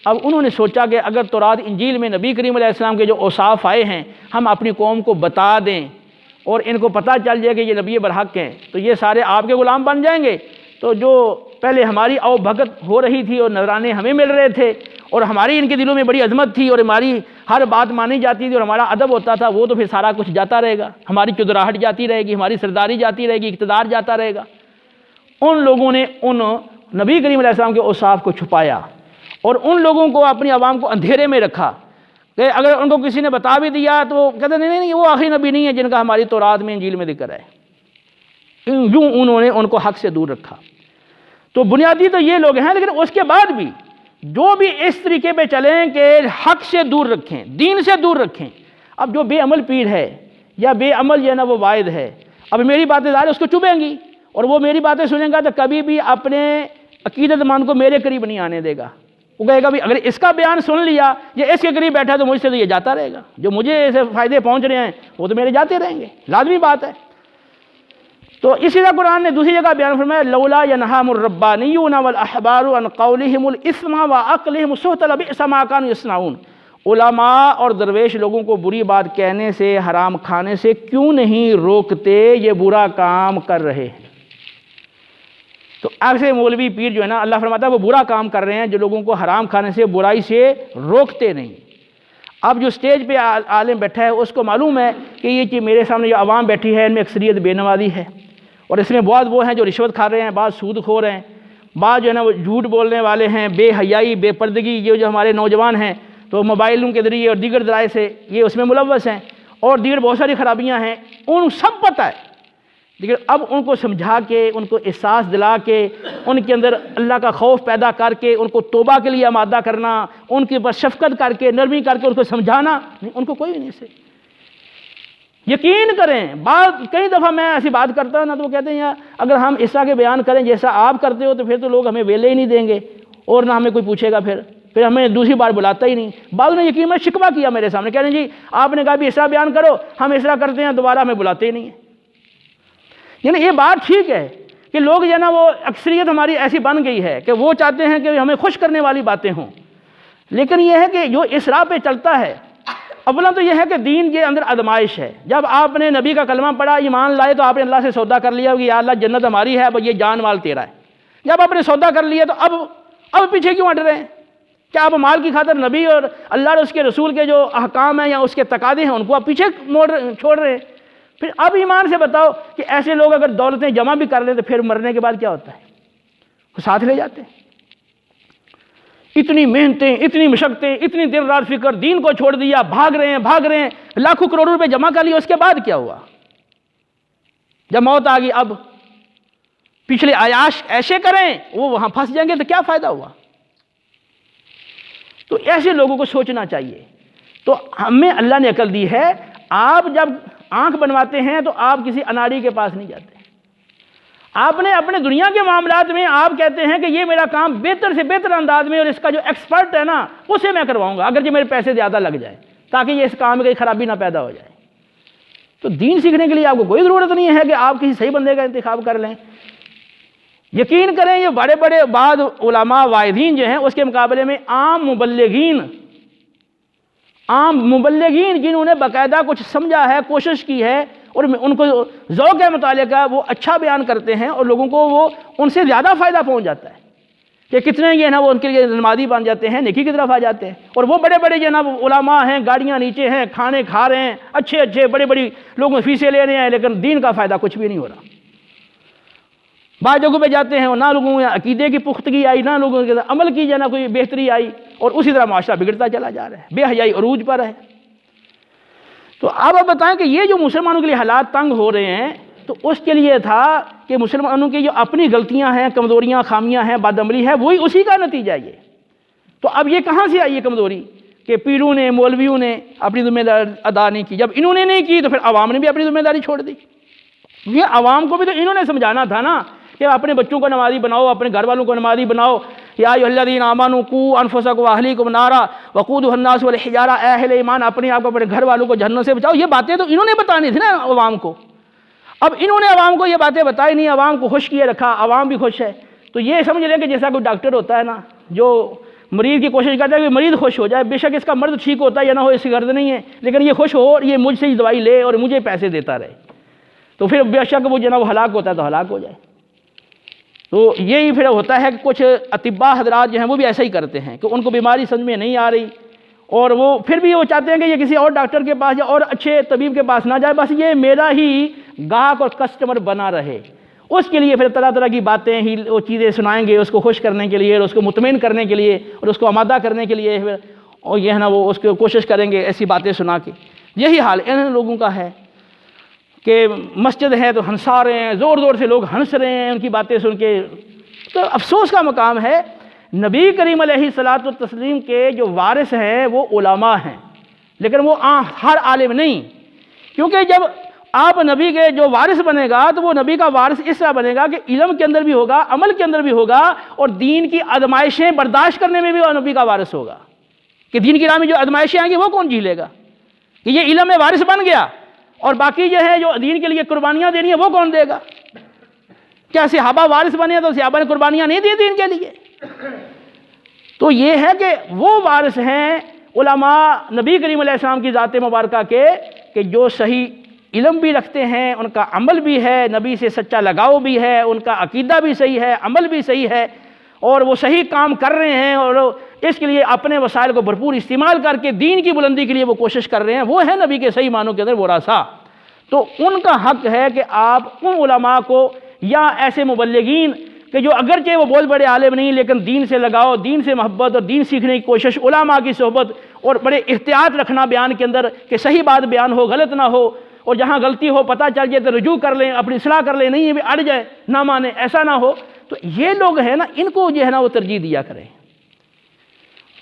اب انہوں نے سوچا کہ اگر تورات انجیل میں نبی کریم علیہ السلام کے جو اوصاف آئے ہیں ہم اپنی قوم کو بتا دیں اور ان کو پتہ چل جائے کہ یہ نبی برحق ہیں تو یہ سارے آپ کے غلام بن جائیں گے۔ تو جو پہلے ہماری او بھگت ہو رہی تھی اور نذرانے ہمیں مل رہے تھے اور ہماری ان کے دلوں میں بڑی عظمت تھی اور ہماری ہر بات مانی جاتی تھی اور ہمارا ادب ہوتا تھا، وہ تو پھر سارا کچھ جاتا رہے گا، ہماری چودراہٹ جاتی رہے گی، ہماری سرداری جاتی رہے گی، اقتدار جاتا رہے گا۔ ان لوگوں نے ان نبی کریم علیہ السلام کے اوصاف کو چھپایا اور ان لوگوں کو اپنی عوام کو اندھیرے میں رکھا کہ اگر ان کو کسی نے بتا بھی دیا تو وہ کہتے نہیں نہیں وہ آخری نبی نہیں ہے جن کا ہماری تورات میں انجیل میں ذکر ہے۔ یوں انہوں نے ان کو حق سے دور رکھا۔ تو بنیادی تو یہ لوگ ہیں، لیکن اس کے بعد بھی جو بھی اس طریقے پہ چلیں کہ حق سے دور رکھیں، دین سے دور رکھیں۔ اب جو بے عمل پیر ہے یا بے عمل جو ہے نا وہ واعظ ہے، اب میری باتیں ظاہر اس کو چبھیں گی اور وہ میری باتیں سنیں گا تو کبھی بھی اپنے عقیدت مند کو میرے قریب نہیں آنے دے گا۔ وہ کہے گا بھی اگر اس کا بیان سن لیا یا اس کے قریب بیٹھا تو مجھ سے تو یہ جاتا رہے گا، جو مجھے اسے فائدے پہنچ رہے ہیں وہ تو میرے جاتے رہیں گے، لازمی بات ہے۔ تو اسی طرح قرآن نے دوسری جگہ بیان فرمایا لولا ینہاہم الربانیون والاحبار عن قولہم الاثم واکلہم السحت لبئس ما کانوا یصنعون، علماء اور درویش لوگوں کو بری بات کہنے سے، حرام کھانے سے کیوں نہیں روکتے، یہ برا کام کر رہے ہیں۔ تو ایسے مولوی پیر جو ہے نا اللہ فرماتا ہے وہ برا کام کر رہے ہیں جو لوگوں کو حرام کھانے سے، برائی سے روکتے نہیں۔ اب جو سٹیج پہ عالم بیٹھا ہے اس کو معلوم ہے کہ یہ کہ میرے سامنے جو عوام بیٹھی ہے ان میں اکثریت بے نمازی ہے اور اس میں بہت وہ ہیں جو رشوت کھا رہے ہیں، بعض سود خور ہیں، بعض جو ہے نا وہ جھوٹ بولنے والے ہیں، بے حیائی بے پردگی، یہ جو ہمارے نوجوان ہیں تو موبائلوں کے ذریعے اور دیگر ذرائع سے یہ اس میں ملوث ہیں اور دیگر بہت ساری خرابیاں ہیں، ان سب پتہ ہے۔ لیکن اب ان کو سمجھا کے، ان کو احساس دلا کے، ان کے اندر اللہ کا خوف پیدا کر کے، ان کو توبہ کے لیے آمادہ کرنا، ان کے اوپر شفقت کر کے، نرمی کر کے ان کو سمجھانا، ان کو کوئی نہیں سے۔ یقین کریں، کئی دفعہ میں ایسی بات کرتا ہوں نا تو وہ کہتے ہیں یار اگر ہم اس طرح کے بیان کریں جیسا آپ کرتے ہو تو پھر تو لوگ ہمیں ویلے ہی نہیں دیں گے اور نہ ہمیں کوئی پوچھے گا، پھر ہمیں دوسری بار بلاتا ہی نہیں۔ بعض نے یقین میں شکوہ کیا میرے سامنے، کہہ رہے ہیں جی آپ نے کہا بھی اس طرح بیان کرو، ہم اس طرح کرتے ہیں دوبارہ ہمیں بلاتے ہی نہیں ہیں۔ یعنی یہ بات ٹھیک ہے کہ لوگ جو ہے نا وہ اکثریت ہماری ایسی بن گئی ہے کہ وہ چاہتے ہیں کہ ہمیں خوش کرنے والی باتیں ہوں، لیکن یہ ہے کہ جو اس راہ پہ چلتا ہے اولا تو یہ ہے کہ دین کے اندر آزمائش ہے۔ جب آپ نے نبی کا کلمہ پڑھا، ایمان لائے تو آپ نے اللہ سے سودا کر لیا کہ یا اللہ جنت ہماری ہے، اب یہ جان مال تیرا ہے۔ جب آپ نے سودا کر لیا تو اب پیچھے کیوں ہٹ رہے ہیں؟ کیا آپ مال کی خاطر نبی اور اللہ اور اس کے رسول کے جو احکام ہیں یا اس کے تقاضے ہیں ان کو آپ پیچھے چھوڑ رہے ہیں؟ پھر اب ایمان سے بتاؤ کہ ایسے لوگ اگر دولتیں جمع بھی کر لیں تو پھر مرنے کے بعد کیا ہوتا ہے؟ وہ ساتھ لے جاتے ہیں۔ اتنی محنتیں، اتنی مشقتیں، اتنی دن رات فکر، دین کو چھوڑ دیا، بھاگ رہے ہیں، لاکھوں کروڑوں روپے جمع کر لیے، اس کے بعد کیا ہوا؟ جب موت آ گئی اب پچھلے عیاش ایسے کریں وہ وہاں پھنس جائیں گے تو کیا فائدہ ہوا؟ تو ایسے لوگوں کو سوچنا چاہیے۔ تو ہمیں اللہ نے عقل دی ہے، آپ جب آنکھ بنواتے ہیں تو آپ کسی اناڑی کے پاس نہیں جاتے، آپ نے اپنے دنیا کے معاملات میں آپ کہتے ہیں کہ یہ میرا کام بہتر سے بہتر انداز میں اور اس کا جو ایکسپرٹ ہے نا اسے میں کرواؤں گا اگرچہ میرے پیسے زیادہ لگ جائیں تاکہ یہ اس کام میں کوئی خرابی نہ پیدا ہو جائے۔ تو دین سیکھنے کے لیے آپ کو کوئی ضرورت نہیں ہے کہ آپ کسی صحیح بندے کا انتخاب کر لیں۔ یقین کریں یہ بڑے بڑے بعض علماء واعظین جو ہیں اس کے مقابلے میں عام مبلغین جنہوں نے باقاعدہ کچھ سمجھا ہے، کوشش کی ہے اور ان کو ذوق ہے مطالعے کا، وہ اچھا بیان کرتے ہیں اور لوگوں کو وہ ان سے زیادہ فائدہ پہنچ جاتا ہے کہ کتنے یہ نا وہ ان کے لیے نمازی بن جاتے ہیں، نیکی کی طرف آ جاتے ہیں۔ اور وہ بڑے بڑے جو نا علماء ہیں، گاڑیاں نیچے ہیں، کھانے کھا رہے ہیں، اچھے بڑی لوگوں فیسیں لے رہے ہیں، لیکن دین کا فائدہ کچھ بھی نہیں ہو رہا۔ بعض جگہوں پہ جاتے ہیں اور نہ لوگوں میں عقیدے کی پختگی آئی، نہ لوگوں کے عمل کی جو نا کوئی بہتری آئی، اور اسی طرح معاشرہ بگڑتا چلا جا رہا ہے، بے حیائی عروج پر ہے۔ تو اب آپ بتائیں کہ یہ جو مسلمانوں کے لیے حالات تنگ ہو رہے ہیں تو اس کے لیے تھا کہ مسلمانوں کی جو اپنی غلطیاں ہیں، کمزوریاں، خامیاں ہیں، بد عملی ہے، وہی اسی کا نتیجہ یہ۔ تو اب یہ کہاں سے آئی یہ کمزوری کہ پیروں نے، مولویوں نے اپنی ذمہ داری ادا نہیں کی؟ جب انہوں نے نہیں کی تو پھر عوام نے بھی اپنی ذمہ داری چھوڑ دی۔ یہ عوام کو بھی تو انہوں نے سمجھانا تھا نا کہ اپنے بچوں کو نمازی بناؤ، اپنے گھر والوں کو نمازی بناؤ. یا ایھا الذین آمنوا قوا انفسکم واہلیکم نارا وقودھا الناس والحجارہ، اے اہل ایمان اپنے آپ کو اپنے گھر والوں کو جہنم سے بچاؤ. یہ باتیں تو انہوں نے بتانی تھی نا عوام کو. اب انہوں نے عوام کو یہ باتیں بتائی نہیں، عوام کو خوش کیے رکھا، عوام بھی خوش ہے. تو یہ سمجھ لیں کہ جیسا کوئی ڈاکٹر ہوتا ہے نا جو مریض کی کوشش کرتا ہے کہ مریض خوش ہو جائے، بے شک اس کا مرض ٹھیک ہوتا ہے یا نہ ہو اس کی غرض نہیں ہے، لیکن یہ خوش ہو اور یہ مجھ سے ہی دوائی لے اور مجھے پیسے دیتا رہے، تو پھر بے شک وہ جناب ہلاک ہوتا ہے تو ہلاک ہو جائے. تو یہی پھر ہوتا ہے کہ کچھ اطباء حضرات جو ہیں وہ بھی ایسا ہی کرتے ہیں کہ ان کو بیماری سمجھ میں نہیں آ رہی اور وہ پھر بھی وہ چاہتے ہیں کہ یہ کسی اور ڈاکٹر کے پاس جائے اور اچھے طبیب کے پاس نہ جائے، بس یہ میرا ہی گاہک اور کسٹمر بنا رہے. اس کے لیے پھر طرح طرح کی باتیں ہی وہ چیزیں سنائیں گے اس کو خوش کرنے کے لیے اور اس کو مطمئن کرنے کے لیے اور اس کو آمادہ کرنے کے لیے، اور یہ ہے نا وہ اس کو کوشش کریں گے ایسی باتیں سنا کے. یہی حال ان لوگوں کا ہے کہ مسجد ہے تو ہنسا رہے ہیں، زور زور سے لوگ ہنس رہے ہیں ان کی باتیں سن کے. تو افسوس کا مقام ہے نبی کریم علیہ الصلوۃ والتسلیم کے جو وارث ہیں وہ علماء ہیں، لیکن وہ ہر عالم نہیں. کیونکہ جب آپ نبی کے جو وارث بنے گا تو وہ نبی کا وارث اس طرح بنے گا کہ علم کے اندر بھی ہوگا، عمل کے اندر بھی ہوگا اور دین کی آزمائشیں برداشت کرنے میں بھی وہ نبی کا وارث ہوگا. کہ دین کی راہ میں جو آزمائشیں آئیں گی وہ کون جھیلے گا؟ کہ یہ علم میں وارث بن گیا اور باقی جو ہے جو دین کے لیے قربانیاں دینی ہیں وہ کون دے گا؟ کیا صحابہ وارث بنے تو صحابہ نے قربانیاں نہیں دی دین کے لیے؟ تو یہ ہے کہ وہ وارث ہیں علماء نبی کریم علیہ السلام کی ذات مبارکہ کے کہ جو صحیح علم بھی رکھتے ہیں، ان کا عمل بھی ہے، نبی سے سچا لگاؤ بھی ہے، ان کا عقیدہ بھی صحیح ہے، عمل بھی صحیح ہے اور وہ صحیح کام کر رہے ہیں اور اس کے لیے اپنے وسائل کو بھرپور استعمال کر کے دین کی بلندی کے لیے وہ کوشش کر رہے ہیں. وہ ہے نبی کے صحیح معنوں کے اندر ورثہ. تو ان کا حق ہے کہ آپ ان علماء کو یا ایسے مبلغین کہ جو اگرچہ وہ بہت بڑے عالم نہیں لیکن دین سے لگاؤ، دین سے محبت اور دین سیکھنے کی کوشش، علماء کی صحبت اور بڑے احتیاط رکھنا بیان کے اندر کہ صحیح بات بیان ہو، غلط نہ ہو، اور جہاں غلطی ہو پتہ چل جائے تو رجوع کر لیں، اپنی اصلاح کر لیں، نہیں اڑ جائے نہ مانے، ایسا نہ ہو. تو یہ لوگ ہیں نا ان کو جو ہے نا وہ ترجیح دیا کریں،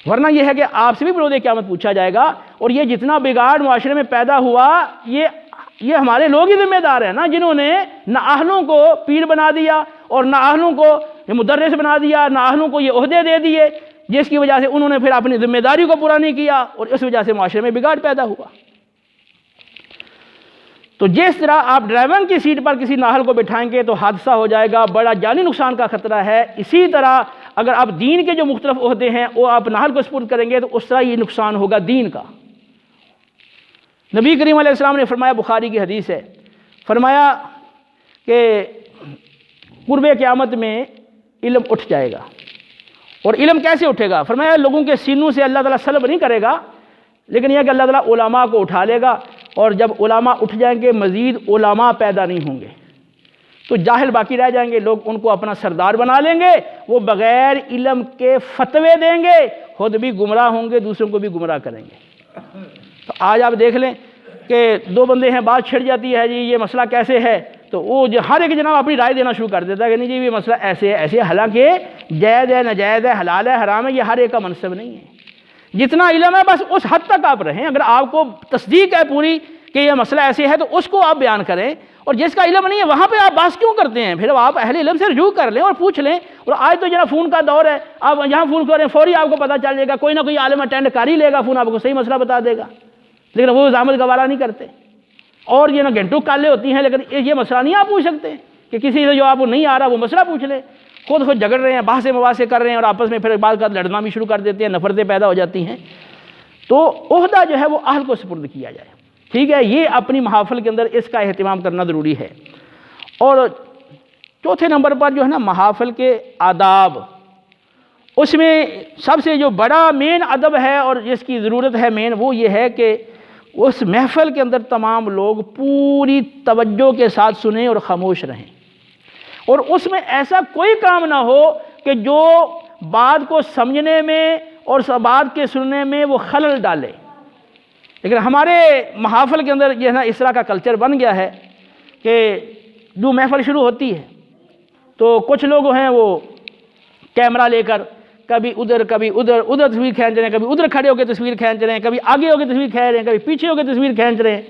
ورنہ یہ ہے کہ آپ سے بھی بروز قیامت پوچھا جائے گا. اور یہ جتنا بگاڑ معاشرے میں پیدا ہوا یہ ہمارے لوگ ہی ذمہ دار ہیں نا، جنہوں نے نہ اہلوں کو پیر بنا دیا اور نہ اہلوں کو مدرس بنا دیا، نہ اہلوں کو یہ عہدے دے دیے، جس کی وجہ سے انہوں نے پھر اپنی ذمہ داری کو پورا نہیں کیا اور اس وجہ سے معاشرے میں بگاڑ پیدا ہوا. تو جس طرح آپ ڈرائیور کی سیٹ پر کسی نااہل کو بٹھائیں گے تو حادثہ ہو جائے گا، بڑا جانی نقصان کا خطرہ ہے، اسی طرح اگر آپ دین کے جو مختلف عہدے ہیں وہ آپ نااہل کو سپرد کریں گے تو اس طرح یہ نقصان ہوگا دین کا. نبی کریم علیہ السلام نے فرمایا، بخاری کی حدیث ہے، فرمایا کہ قرب قیامت میں علم اٹھ جائے گا. اور علم کیسے اٹھے گا؟ فرمایا لوگوں کے سینوں سے اللہ تعالیٰ سلب نہیں کرے گا، لیکن یہ کہ اللہ تعالیٰ علماء کو اٹھا لے گا، اور جب علماء اٹھ جائیں گے مزید علماء پیدا نہیں ہوں گے تو جاہل باقی رہ جائیں گے. لوگ ان کو اپنا سردار بنا لیں گے، وہ بغیر علم کے فتوے دیں گے، خود بھی گمراہ ہوں گے، دوسروں کو بھی گمراہ کریں گے. تو آج آپ دیکھ لیں کہ دو بندے ہیں، بات چھڑ جاتی ہے، جی یہ مسئلہ کیسے ہے، تو وہ ہر ایک جناب اپنی رائے دینا شروع کر دیتا ہے کہ نہیں جی یہ مسئلہ ایسے ہے ایسے ہے، حالانکہ جائز ہے ناجائز ہے حلال ہے حرام ہے یہ ہر ایک کا منصب نہیں ہے. جتنا علم ہے بس اس حد تک آپ رہیں. اگر آپ کو تصدیق ہے پوری کہ یہ مسئلہ ایسے ہے تو اس کو آپ بیان کریں، اور جس کا علم نہیں ہے وہاں پہ آپ بات کیوں کرتے ہیں؟ پھر آپ اہل علم سے رجوع کر لیں اور پوچھ لیں. اور آج تو جناب فون کا دور ہے، آپ یہاں فون کریں فوری آپ کو پتہ چل جائے گا، کوئی نہ کوئی عالم اٹینڈ کر ہی لے گا فون، آپ کو صحیح مسئلہ بتا دے گا. لیکن وہ زحمت گوارا نہیں کرتے اور یہ نا گھنٹوں کالیں ہوتی ہیں، لیکن یہ مسئلہ نہیں آپ پوچھ سکتے کہ کسی سے جو آپ کو نہیں آ رہا وہ مسئلہ پوچھ لیں. خود جھگڑ رہے ہیں، بحث مباحثے کر رہے ہیں اور آپس میں پھر بعض کا لڑنا بھی شروع کر دیتے ہیں، نفرتیں پیدا ہو جاتی ہیں. تو عہدہ جو ہے وہ اہل کو سپرد کیا جائے. ٹھیک ہے، یہ اپنی محافل کے اندر اس کا اہتمام کرنا ضروری ہے. اور چوتھے نمبر پر جو ہے نا محافل کے آداب، اس میں سب سے جو بڑا مین ادب ہے اور جس کی ضرورت ہے مین، وہ یہ ہے کہ اس محفل کے اندر تمام لوگ پوری توجہ کے ساتھ سنیں اور خاموش رہیں، اور اس میں ایسا کوئی کام نہ ہو کہ جو بات کو سمجھنے میں اور بات کے سننے میں وہ خلل ڈالے. لیکن ہمارے محافل کے اندر یہ ہے نا اس طرح کا کلچر بن گیا ہے کہ جو محفل شروع ہوتی ہے تو کچھ لوگ ہیں وہ کیمرہ لے کر کبھی ادھر تصویر کھینچ رہے ہیں، کبھی ادھر کھڑے ہو کے تصویر کھینچ رہے ہیں، کبھی آگے ہو کے تصویر کھینچ رہے ہیں، کبھی پیچھے ہو کے تصویر کھینچ رہے ہیں.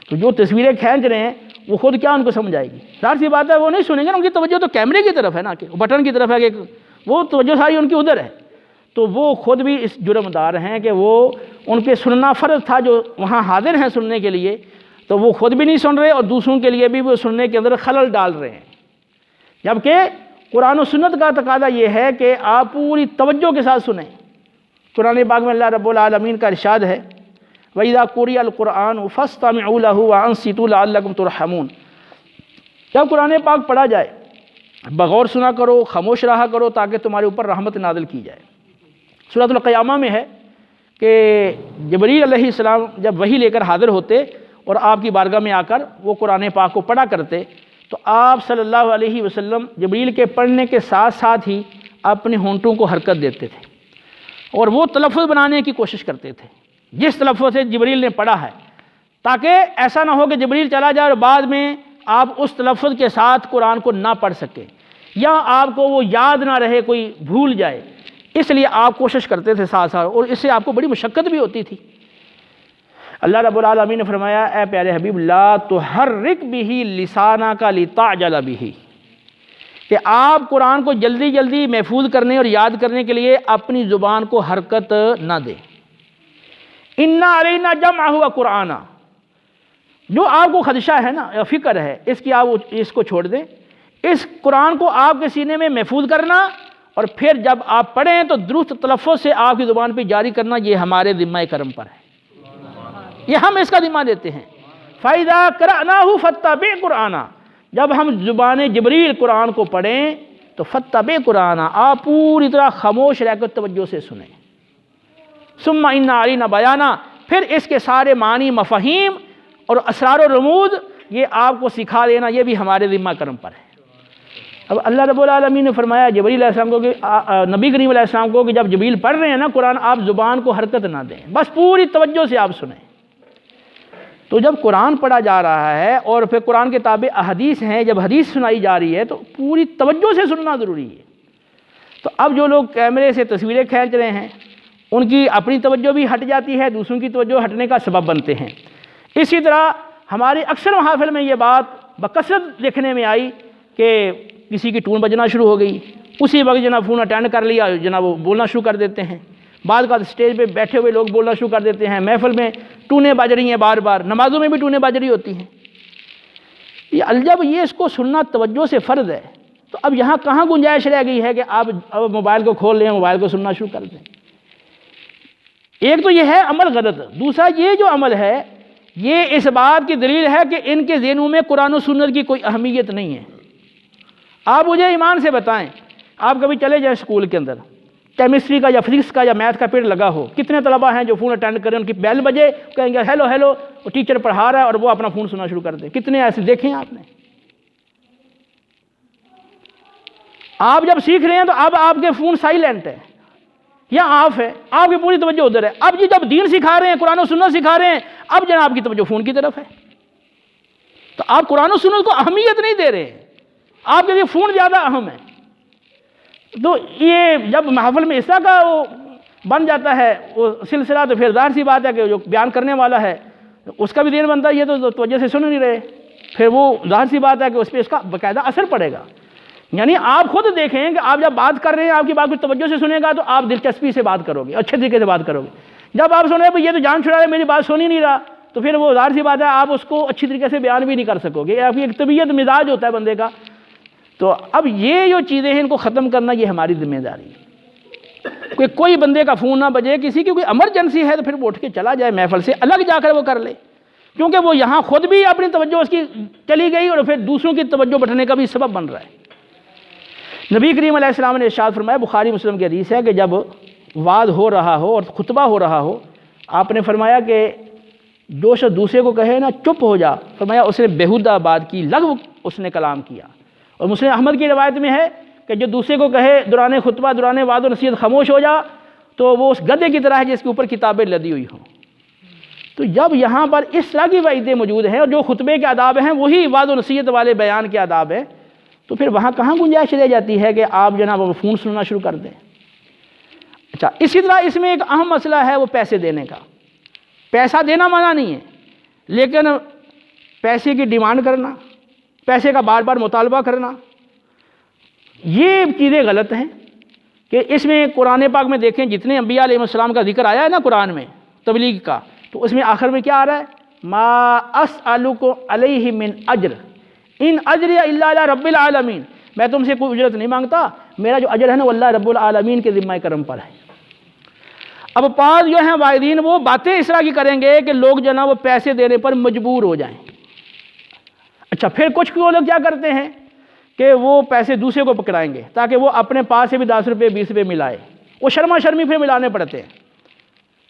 تو جو تصویریں کھینچ رہے ہیں وہ خود کیا ان کو سمجھ آئے گی؟ ظاہر سی بات ہے وہ نہیں سنیں گے نا، ان کی توجہ تو کیمرے کی طرف ہے نا، کہ بٹن کی طرف ہے، کہ وہ توجہ ساری ان کی ادھر ہے، تو وہ خود بھی اس جرم دار ہیں کہ وہ ان پہ سننا فرض تھا، جو وہاں حاضر ہیں سننے کے لیے، تو وہ خود بھی نہیں سن رہے اور دوسروں کے لیے بھی وہ سننے کے اندر خلل ڈال رہے ہیں۔ جبکہ قرآن و سنت کا تقاضا یہ ہے کہ آپ پوری توجہ کے ساتھ سنیں۔ قرآن پاک میں اللہ رب العالمین کا ارشاد ہے وَإِذَا قُرِئَ الْقُرْآنُ فَاسْتَمِعُوا لَهُ وَأَنصِتُوا لَعَلَّكُمْ تُرْحَمُونَ، جب قرآن پاک پڑھا جائے بغور سنا کرو، خاموش رہا کرو تاکہ تمہارے اوپر رحمت نازل کی جائے۔ سورۃ القیامہ میں ہے کہ جبریل علیہ السلام جب وحی لے کر حاضر ہوتے اور آپ کی بارگاہ میں آ کر وہ قرآن پاک کو پڑھا کرتے، تو آپ صلی اللہ علیہ وسلم جبریل کے پڑھنے کے ساتھ ساتھ ہی اپنے ہونٹوں کو حرکت دیتے تھے اور وہ تلفظ بنانے کی کوشش کرتے تھے جس تلفظ سے جبریل نے پڑھا ہے، تاکہ ایسا نہ ہو کہ جبریل چلا جائے اور بعد میں آپ اس تلفظ کے ساتھ قرآن کو نہ پڑھ سکیں یا آپ کو وہ یاد نہ رہے، کوئی بھول جائے، اس لیے آپ کوشش کرتے تھے ساتھ ساتھ، اور اس سے آپ کو بڑی مشقت بھی ہوتی تھی۔ اللہ رب العالمین نے فرمایا اے پیارے حبیب لا تحرک بہ لسانک لتعجل بہ، کہ آپ قرآن کو جلدی جلدی محفوظ کرنے اور یاد کرنے کے لیے اپنی زبان کو حرکت نہ دیں۔ اِنَّ عَلَيْنَا جَمْعَهُ وَقُرْآنَ، جو آپ کو خدشہ ہے نا یا فکر ہے اس کی، آپ اس کو چھوڑ دیں، اس قرآن کو آپ کے سینے میں محفوظ کرنا اور پھر جب آپ پڑھیں تو درست تلفظ سے آپ کی زبان پہ جاری کرنا، یہ ہمارے ذمہ کرم پر ہے، یہ ہم اس کا ذمہ دیتے ہیں۔ فَإِذَا قَرَأْنَاهُ فَاتَّبِعْ قُرْآنَ، جب ہم زبان جبریل قرآن کو پڑھیں تو فَاتَّبِعْ قُرْآنَ، آپ پوری طرح خاموش رہ کر توجہ سے سنیں۔ ثُمَّ إِنَّ عَلَيْنَا بَيَانَ، پھر اس کے سارے معنی، مفاہیم اور اسرار و رموز یہ آپ کو سکھا دینا، یہ بھی ہمارے ذمہ کرم پر ہے۔ اب اللہ رب العالمین نے فرمایا جبریل علیہ السلام کو کہ نبی کریم علیہ السلام کو کہ جب جبریل پڑھ رہے ہیں نا قرآن، آپ زبان کو حرکت نہ دیں، بس پوری توجہ سے آپ سنیں۔ تو جب قرآن پڑھا جا رہا ہے اور پھر قرآن کے تابع احادیث ہیں، جب حدیث سنائی جا رہی ہے تو پوری توجہ سے سننا ضروری ہے۔ تو اب جو لوگ کیمرے سے تصویریں کھینچ رہے ہیں ان کی اپنی توجہ بھی ہٹ جاتی ہے، دوسروں کی توجہ ہٹنے کا سبب بنتے ہیں۔ اسی طرح ہمارے اکثر محافل میں یہ بات بکثرت دیکھنے میں آئی کہ کسی کی ٹون بجنا شروع ہو گئی، اسی وقت جناب فون اٹینڈ کر لیا، جناب وہ بولنا شروع کر دیتے ہیں۔ بعد کا اسٹیج پہ بیٹھے ہوئے لوگ بولنا شروع کر دیتے ہیں، محفل میں ٹونیں بج رہی ہیں، بار بار نمازوں میں بھی ٹونیں بج رہی ہوتی ہیں۔ جب یہ اس کو سننا توجہ سے فرض ہے تو اب یہاں کہاں گنجائش رہ گئی ہے کہ آپ اب موبائل کو کھول لیں، موبائل کو سننا شروع کر دیں؟ ایک تو یہ ہے عمل غلط، دوسرا یہ جو عمل ہے یہ اس بات کی دلیل ہے کہ ان کے ذہنوں میں قرآن و سنت کی کوئی اہمیت نہیں ہے۔ آپ مجھے ایمان سے بتائیں، آپ کبھی چلے جائیں اسکول کے اندر، کیمسٹری کا یا فزکس کا یا میتھ کا پیریڈ لگا ہو، کتنے طلبہ ہیں جو فون اٹینڈ کریں، ان کی بیل بجے کہیں گے ہیلو ہیلو، وہ ٹیچر پڑھا رہا ہے اور وہ اپنا فون سننا شروع کر دیں؟ کتنے ایسے دیکھیں آپ نے؟ آپ جب سیکھ رہے ہیں تو اب آپ کے فون سائلنٹ ہے یا آف ہے، آپ کی پوری توجہ ادھر ہے۔ اب یہ جب دین سکھا رہے ہیں، قرآن و سنت سکھا رہے ہیں، اب جناب آپ کی توجہ فون کی طرف ہے، تو آپ قرآن و سنت کو اہمیت نہیں دے رہے ہیں، آپ کے لیے فون زیادہ اہم ہے۔ تو یہ جب محفل میں اس طرح کا وہ بن جاتا ہے وہ سلسلہ، تو پھر ظاہر سی بات ہے کہ جو بیان کرنے والا ہے اس کا بھی دین بنتا ہے، یہ تو توجہ سے سن نہیں رہے، پھر وہ ظاہر سی بات ہے کہ اس پہ اس کا باقاعدہ اثر پڑے گا۔ یعنی آپ خود دیکھیں کہ آپ جب بات کر رہے ہیں، آپ کی بات کو توجہ سے سنے گا تو آپ دلچسپی سے بات کرو گے، اچھے طریقے سے بات کرو گے۔ جب آپ سنیں یہ تو جان چھڑا رہے، میری بات سن ہی نہیں رہا، تو پھر وہ ظاہر سی بات ہے آپ اس کو اچھی طریقے سے بیان بھی نہیں کر سکو گے، آپ کی ایک طبیعت مزاج ہوتا ہے بندے کا۔ تو اب یہ جو چیزیں ہیں ان کو ختم کرنا یہ ہماری ذمہ داری ہے۔ کوئی بندے کا فون نہ بجے، کسی کی کوئی ایمرجنسی ہے تو پھر وہ اٹھ کے چلا جائے محفل سے، الگ جا کر وہ کر لے، کیونکہ وہ یہاں خود بھی اپنی توجہ اس کی چلی گئی اور پھر دوسروں کی توجہ بٹھنے کا بھی سبب بن رہا ہے۔ نبی کریم علیہ السلام نے ارشاد فرمایا، بخاری مسلم کی حدیث ہے کہ جب وعظ ہو رہا ہو اور خطبہ ہو رہا ہو، آپ نے فرمایا کہ جو شخص دوسرے کو کہے نا چپ ہو جا، فرمایا اس نے بےہودہ بات کی، لغو اس نے کلام کیا۔ اور مسلم احمد کی روایت میں ہے کہ جو دوسرے کو کہے دوران خطبہ، دوران وعظ و نصیحت خاموش ہو جا، تو وہ اس گدھے کی طرح ہے جس کے اوپر کتابیں لدی ہوئی ہوں۔ تو جب یہاں پر اس طرح کی وعیدیں موجود ہیں اور جو خطبے کے آداب ہیں وہی وعظ و نصیحت والے بیان کے آداب ہیں، تو پھر وہاں کہاں گنجائش رہ جاتی ہے کہ آپ جناب وہ فون سننا شروع کر دیں؟ اچھا، اسی طرح اس میں ایک اہم مسئلہ ہے وہ پیسے دینے کا۔ پیسہ دینا منع نہیں ہے، لیکن پیسے کی ڈیمانڈ کرنا، پیسے کا بار بار مطالبہ کرنا، یہ چیزیں غلط ہیں کہ اس میں قرآن پاک میں دیکھیں جتنے انبیاء علیہ السلام کا ذکر آیا ہے نا قرآن میں تبلیغ کا، تو اس میں آخر میں کیا آ رہا ہے؟ ما اسألکم علیہ من اجر ان اجری الا علی رب العالمین، میں تم سے کوئی اجرت نہیں مانگتا، میرا جو اجر ہے نا وہ اللہ رب العالمین کے ذمہ کرم پر ہے۔ اب بعض جو ہیں واعظین وہ باتیں اس طرح کی کریں گے کہ لوگ جو ہے نا وہ پیسے دینے پر مجبور ہو جائیں۔ اچھا، پھر کچھ لوگ کیا کرتے ہیں کہ وہ پیسے دوسرے کو پکڑائیں گے تاکہ وہ اپنے پاس سے بھی 10 روپے 20 روپے ملائے، وہ شرما شرمی پھر ملانے پڑتے ہیں۔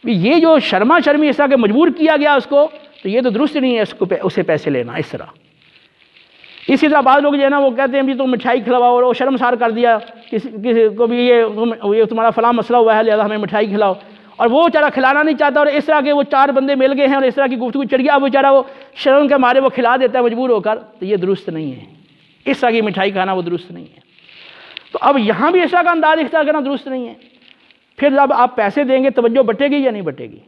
یہ جو شرما شرمی اس طرح کہ مجبور کیا گیا اس کو، تو یہ تو درست نہیں ہے اسے پیسے لینا اس طرح۔ اسی طرح بعض لوگ جو ہے نا وہ کہتے ہیں بھی تم مٹھائی کھلاؤ، اور وہ شرمسار کر دیا کسی کو بھی، یہ تمہارا فلاں مسئلہ ہوا ہے لہذا ہمیں مٹھائی کھلاؤ، اور وہ بیچارہ کھلانا نہیں چاہتا، اور اس طرح کے وہ 4 بندے مل گئے ہیں اور اس طرح کی گفتگو چڑھ گیا، اب بیچارہ وہ شرم کے مارے وہ کھلا دیتا ہے مجبور ہو کر، تو یہ درست نہیں ہے، اس طرح کی مٹھائی کھانا وہ درست نہیں ہے۔ تو اب یہاں بھی اس طرح کا انداز اختیار کرنا درست نہیں ہے۔ پھر جب آپ پیسے دیں گے توجہ بٹے گی یا نہیں بٹے گی؟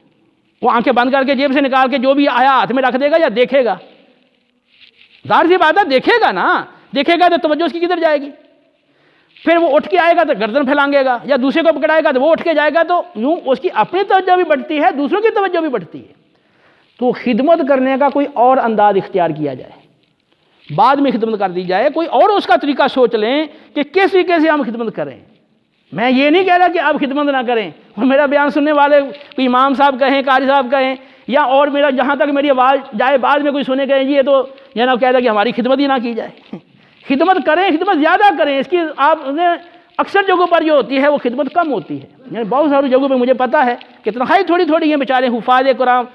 وہ آنکھیں بند کر کے جیب سے نکال کے جو بھی آیا ہاتھ میں رکھ دے گا یا دیکھے گا؟ ظاہر سی بات ہے دیکھے گا نا، دیکھے گا تو توجہ اس کی کدھر جائے گی؟ پھر وہ اٹھ کے آئے گا تو گردن پھیلانگے گا، یا دوسرے کو پکڑائے گا تو وہ اٹھ کے جائے گا، تو یوں اس کی اپنی توجہ بھی بڑھتی ہے، دوسروں کی توجہ بھی بڑھتی ہے۔ تو خدمت کرنے کا کوئی اور انداز اختیار کیا جائے، بعد میں خدمت کر دی جائے، کوئی اور اس کا طریقہ سوچ لیں کہ کس طریقے سے ہم خدمت کریں۔ میں یہ نہیں کہہ رہا کہ آپ خدمت نہ کریں، اور میرا بیان سننے والے کوئی امام صاحب کہیں، قاری صاحب کہیں، یا اور میرا جہاں تک میری آواز جائے بعد میں کوئی سنے کہیں جی یہ تو یہ نہ کہہ رہا کہ ہماری خدمت ہی نہ کی جائے۔ خدمت کریں، خدمت زیادہ کریں، اس کی آپ نے اکثر جگہوں پر جو ہوتی ہے وہ خدمت کم ہوتی ہے، یعنی بہت ساری جگہوں پہ مجھے پتہ ہے کہ تنخواہیں تھوڑی تھوڑی ہیں، بیچارے حفاظ کرام،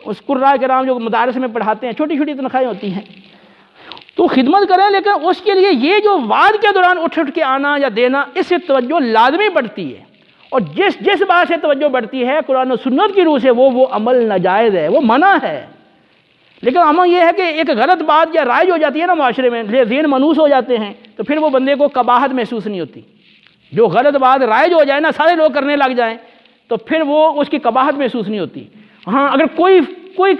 اس قراء کرام جو مدارس میں پڑھاتے ہیں، چھوٹی چھوٹی تنخواہیں ہوتی ہیں۔ تو خدمت کریں، لیکن اس کے لیے یہ جو وعد کے دوران اٹھ کے آنا یا دینا، اس سے توجہ لازمی بڑھتی ہے، اور جس بات سے توجہ بڑھتی ہے قرآن و سنت کی روح سے وہ عمل ناجائز ہے، وہ منع ہے۔ لیکن عمل یہ ہے کہ ایک غلط بات یا رائج ہو جاتی ہے نا معاشرے میں، ذہن منوس ہو جاتے ہیں، تو پھر وہ بندے کو قباحت محسوس نہیں ہوتی۔ جو غلط بات رائج ہو جائے نا، سارے لوگ کرنے لگ جائیں، تو پھر وہ اس کی قباحت محسوس نہیں ہوتی۔ ہاں اگر کوئی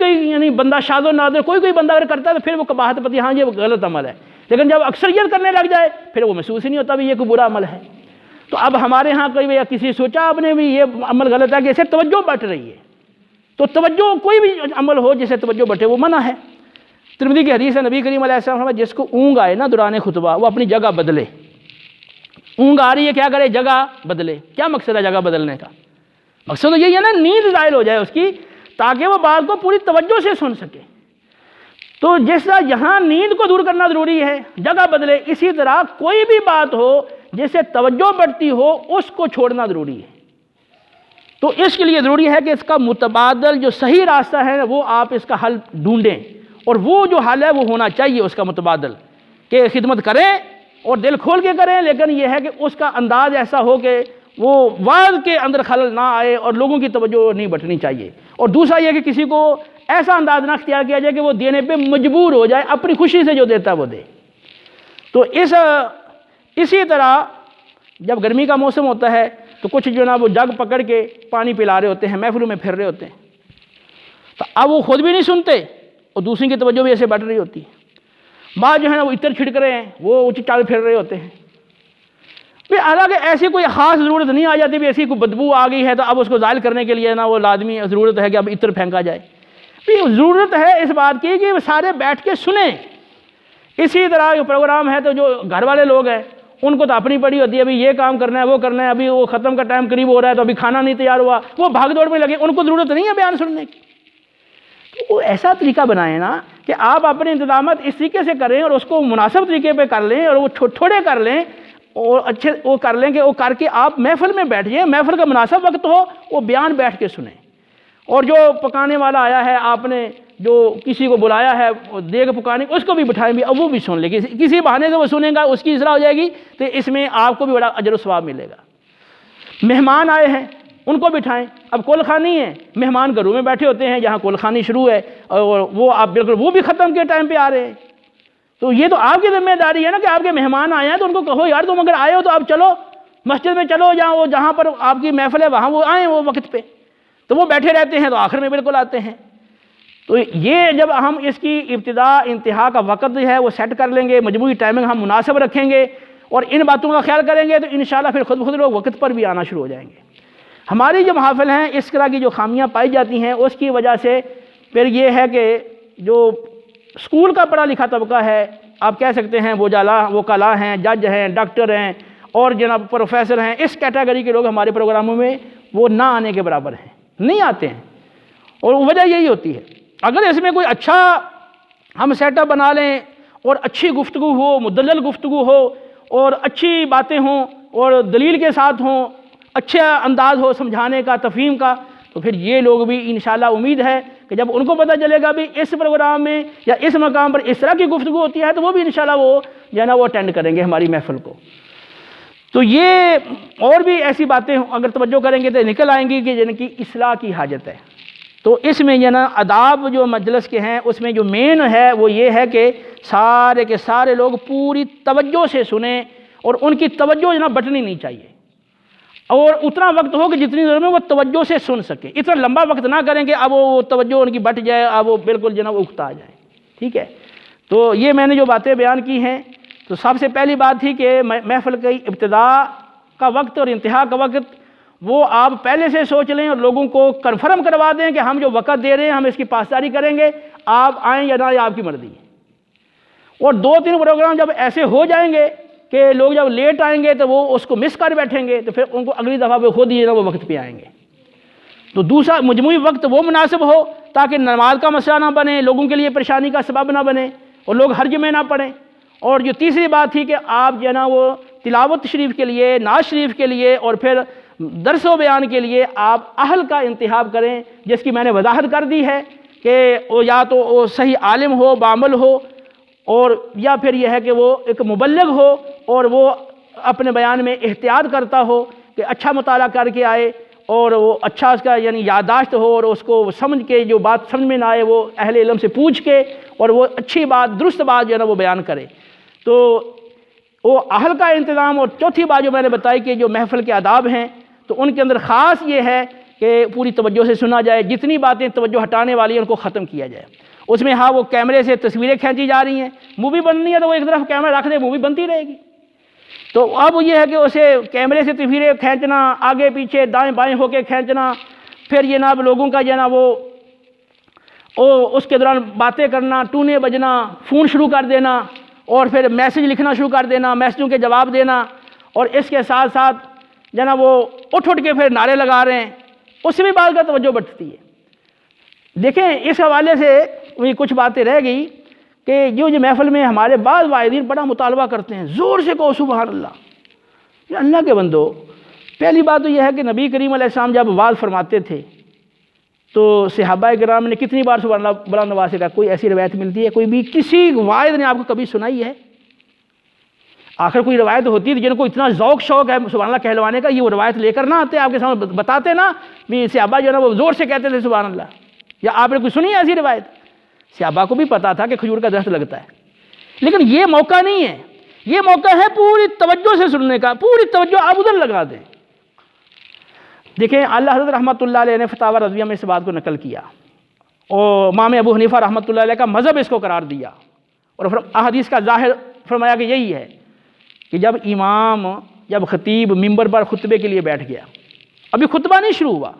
یعنی بندہ شاذ و نادر کوئی بندہ اگر کرتا ہے تو پھر وہ قباحت پتی، ہاں یہ غلط عمل ہے، لیکن جب اکثریت کرنے لگ جائے پھر وہ محسوس ہی نہیں ہوتا بھی یہ کوئی برا عمل ہے۔ تو اب ہمارے ہاں کوئی یا کسی سوچا آپ نے بھی یہ عمل غلط ہے کہ اسے توجہ بٹ رہی ہے، تو توجہ کوئی بھی عمل ہو جسے توجہ بٹے وہ منع ہے۔ ترمذی کی حدیث ہے، نبی کریم علیہ السلام فرمایا جس کو اونگ آئے نا دوران خطبہ وہ اپنی جگہ بدلے۔ اونگ آ رہی ہے کیا کرے؟ جگہ بدلے۔ کیا مقصد ہے جگہ بدلنے کا؟ مقصد تو یہی ہے نا نیند زائل ہو جائے اس کی، تاکہ وہ بات کو پوری توجہ سے سن سکے۔ تو جس طرح یہاں نیند کو دور کرنا ضروری ہے، جگہ بدلے، اسی طرح کوئی بھی بات ہو جس سے توجہ بڑھتی ہو اس کو چھوڑنا ضروری ہے۔ تو اس کے لیے ضروری ہے کہ اس کا متبادل جو صحیح راستہ ہے وہ آپ اس کا حل ڈھونڈیں، اور وہ جو حل ہے وہ ہونا چاہیے اس کا متبادل، کہ خدمت کریں اور دل کھول کے کریں، لیکن یہ ہے کہ اس کا انداز ایسا ہو کہ وہ وعظ کے اندر خلل نہ آئے اور لوگوں کی توجہ نہیں بٹنی چاہیے۔ اور دوسرا یہ کہ کسی کو ایسا انداز نہ اختیار کیا جائے کہ وہ دینے پہ مجبور ہو جائے، اپنی خوشی سے جو دیتا ہے وہ دے۔ تو اسی طرح جب گرمی کا موسم ہوتا ہے تو کچھ جو نا وہ جگ پکڑ کے پانی پلا رہے ہوتے ہیں، محفلوں میں پھر رہے ہوتے ہیں، تو اب وہ خود بھی نہیں سنتے اور دوسروں کی توجہ بھی ایسے بٹ رہی ہوتی ہے۔ بعض جو ہے نا وہ عطر چھڑک رہے ہیں، وہ چال پھر رہے ہوتے ہیں۔ پھر حالانکہ ایسی کوئی خاص ضرورت نہیں آ جاتی بھی ایسی کوئی بدبو آ گئی ہے تو اب اس کو زائل کرنے کے لیے نا وہ لازمی ضرورت ہے کہ اب عطر پھینکا جائے۔ پھر ضرورت ہے اس بات کی کہ سارے بیٹھ کے سنیں۔ اسی طرح جو پروگرام ہے تو جو گھر والے لوگ ہیں ان کو تو اپنی پڑی ہوتی ہے، ابھی یہ کام کرنا ہے وہ کرنا ہے، ابھی وہ ختم کا ٹائم قریب ہو رہا ہے تو ابھی کھانا نہیں تیار ہوا، وہ بھاگ دوڑ میں لگے، ان کو ضرورت نہیں ہے بیان سننے کی۔ تو وہ ایسا طریقہ بنائیں نا کہ آپ اپنے انتظامات اس طریقے سے کریں اور اس کو مناسب طریقے پہ کر لیں، اور وہ تھوڑے کر لیں اور اچھے وہ کر لیں کہ وہ کر کے آپ محفل میں بیٹھ جائیں، محفل کا مناسب وقت ہو، وہ بیان بیٹھ کے سنیں۔ اور جو پکانے والا آیا ہے، آپ نے جو کسی کو بلایا ہے دیگ پکانے، اس کو بھی بٹھائیں بھی، اب وہ بھی سن لے، کسی بہانے سے وہ سنے گا، اس کی اصلاح ہو جائے گی، تو اس میں آپ کو بھی بڑا اجر و ثواب ملے گا۔ مہمان آئے ہیں ان کو بٹھائیں، اب کول خانی ہے، مہمان گھروں میں بیٹھے ہوتے ہیں جہاں کول خانی شروع ہے، اور وہ آپ بالکل وہ بھی ختم کے ٹائم پہ آ رہے ہیں، تو یہ تو آپ کی ذمہ داری ہے نا کہ آپ کے مہمان آئے ہیں تو ان کو کہو یار تم اگر آئے ہو تو اب چلو مسجد میں چلو، جہاں پر آپ کی محفل ہے وہاں وہ آئیں وہ وقت پہ، تو وہ بیٹھے رہتے ہیں تو آخر میں بالکل آتے ہیں۔ تو یہ جب ہم اس کی ابتدا انتہا کا وقت ہے وہ سیٹ کر لیں گے، مجموعی ٹائمنگ ہم مناسب رکھیں گے اور ان باتوں کا خیال کریں گے، تو انشاءاللہ پھر خود بخود لوگ وقت پر بھی آنا شروع ہو جائیں گے۔ ہماری جو محافل ہیں اس طرح کی جو خامیاں پائی جاتی ہیں اس کی وجہ سے پھر یہ ہے کہ جو اسکول کا پڑھا لکھا طبقہ ہے، آپ کہہ سکتے ہیں وہ کلا ہیں، جج ہیں، ڈاکٹر ہیں اور جناب پروفیسر ہیں، اس کیٹیگری کے لوگ ہمارے پروگراموں میں وہ نہ آنے کے برابر ہیں، نہیں آتے ہیں۔ اور وجہ یہی ہوتی ہے، اگر اس میں کوئی اچھا ہم سیٹ اپ بنا لیں اور اچھی گفتگو ہو، مدلل گفتگو ہو اور اچھی باتیں ہوں اور دلیل کے ساتھ ہوں، اچھا انداز ہو سمجھانے کا، تفہیم کا، تو پھر یہ لوگ بھی انشاءاللہ امید ہے کہ جب ان کو پتہ چلے گا بھی اس پروگرام میں یا اس مقام پر اس طرح کی گفتگو ہوتی ہے تو وہ بھی انشاءاللہ وہ جو ہے نا وہ اٹینڈ کریں گے ہماری محفل کو۔ تو یہ اور بھی ایسی باتیں اگر توجہ کریں گے تو نکل آئیں گی کہ جن کی اصلاح کی حاجت ہے۔ تو اس میں یہ نا آداب جو مجلس کے ہیں اس میں جو مین ہے وہ یہ ہے کہ سارے کے سارے لوگ پوری توجہ سے سنیں اور ان کی توجہ جو نا بٹنی نہیں چاہیے، اور اتنا وقت ہو کہ جتنی دیر میں وہ توجہ سے سن سکے، اتنا لمبا وقت نہ کریں کہ اب وہ توجہ ان کی بٹ جائے، اب وہ بالکل جو نا وہ اکتا جائے، ٹھیک ہے۔ تو یہ میں نے جو باتیں بیان کی ہیں، تو سب سے پہلی بات تھی کہ محفل کی ابتدا کا وقت اور انتہا کا وقت وہ آپ پہلے سے سوچ لیں اور لوگوں کو کنفرم کروا دیں کہ ہم جو وقت دے رہے ہیں ہم اس کی پاسداری کریں گے، آپ آئیں یا نہ یہ آپ کی مرضی ہے۔ اور 2-3 پروگرام جب ایسے ہو جائیں گے کہ لوگ جب لیٹ آئیں گے تو وہ اس کو مس کر بیٹھیں گے، تو پھر ان کو اگلی دفعہ پہ خود ہی وہ وقت پہ آئیں گے۔ تو دوسرا مجموعی وقت وہ مناسب ہو تاکہ نماز کا مسئلہ نہ بنے، لوگوں کے لیے پریشانی کا سبب نہ بنے اور لوگ حرج میں نہ پڑیں۔ اور جو تیسری بات تھی کہ آپ جو ہے نا وہ تلاوت شریف کے لیے، نعت شریف کے لیے اور پھر درس و بیان کے لیے آپ اہل کا انتخاب کریں، جس کی میں نے وضاحت کر دی ہے کہ وہ یا تو وہ صحیح عالم ہو، بعمل ہو، اور یا پھر یہ ہے کہ وہ ایک مبلغ ہو اور وہ اپنے بیان میں احتیاط کرتا ہو کہ اچھا مطالعہ کر کے آئے اور وہ اچھا اس کا یعنی یادداشت ہو اور اس کو سمجھ کے جو بات سمجھ میں نہ آئے وہ اہل علم سے پوچھ کے اور وہ اچھی بات درست بات جو ہے نا وہ بیان کرے۔ تو وہ اہل کا انتظام۔ اور چوتھی بات جو میں نے بتائی کہ جو محفل کے آداب ہیں تو ان کے اندر خاص یہ ہے کہ پوری توجہ سے سنا جائے، جتنی باتیں توجہ ہٹانے والی ہیں ان کو ختم کیا جائے۔ اس میں ہاں وہ کیمرے سے تصویریں کھینچی جا رہی ہیں، مووی بننی ہے تو وہ ایک طرف کیمرہ رکھ دے، مووی بنتی رہے گی۔ تو اب یہ ہے کہ اسے کیمرے سے تصویریں کھینچنا، آگے پیچھے دائیں بائیں ہو کے کھینچنا، پھر یہ نا لوگوں کا جو ہے نا وہ اس کے دوران باتیں کرنا، ٹونے بجنا، فون شروع کر دینا اور پھر میسج لکھنا شروع کر دینا، میسجوں کے جواب دینا، اور اس کے ساتھ ساتھ جو ہے نا وہ اٹھ کے پھر نعرے لگا رہے ہیں، اس سے بھی بات کا توجہ بٹھتی ہے۔ دیکھیں اس حوالے سے وہی کچھ باتیں رہ گئی کہ جو محفل میں ہمارے بعض واعظین بڑا مطالبہ کرتے ہیں، زور سے کہو سبحان اللہ۔ یہ اللہ کے بندو، پہلی بات تو یہ ہے کہ نبی کریم علیہ السلام جب وعظ فرماتے تھے تو صحابہ کرام نے کتنی بار سبحان اللہ بلند آواز سے کہا؟ کوئی ایسی روایت ملتی ہے؟ کوئی بھی کسی واعظ نے آپ کو کبھی سنائی ہے؟ آخر کوئی روایت ہوتی ہے جن کو اتنا ذوق شوق ہے سبحان اللہ کہلوانے کا، یہ وہ روایت لے کر نہ آتے آپ کے سامنے بتاتے نا بھی صحابہ جو ہے نا وہ زور سے کہتے تھے سبحان اللہ؟ یا آپ نے کوئی سنی ہے ایسی روایت؟ صحابہ کو بھی پتا تھا کہ کھجور کا درخت لگتا ہے، لیکن یہ موقع نہیں ہے، یہ موقع ہے پوری توجہ سے سننے کا، پوری توجہ آپ ادھر لگا دیں۔ دیکھیں اللہ حضرت رحمۃ اللہ علیہ نے فتاوی رضویہ میں اس بات کو نقل کیا اور امام ابو حنیفہ رحمۃ اللہ علیہ کا مذہب اس کو قرار دیا، اور احادیث کا ظاہر فرمایا کہ یہی ہے کہ جب خطیب ممبر پر خطبے کے لیے بیٹھ گیا، ابھی خطبہ نہیں شروع ہوا،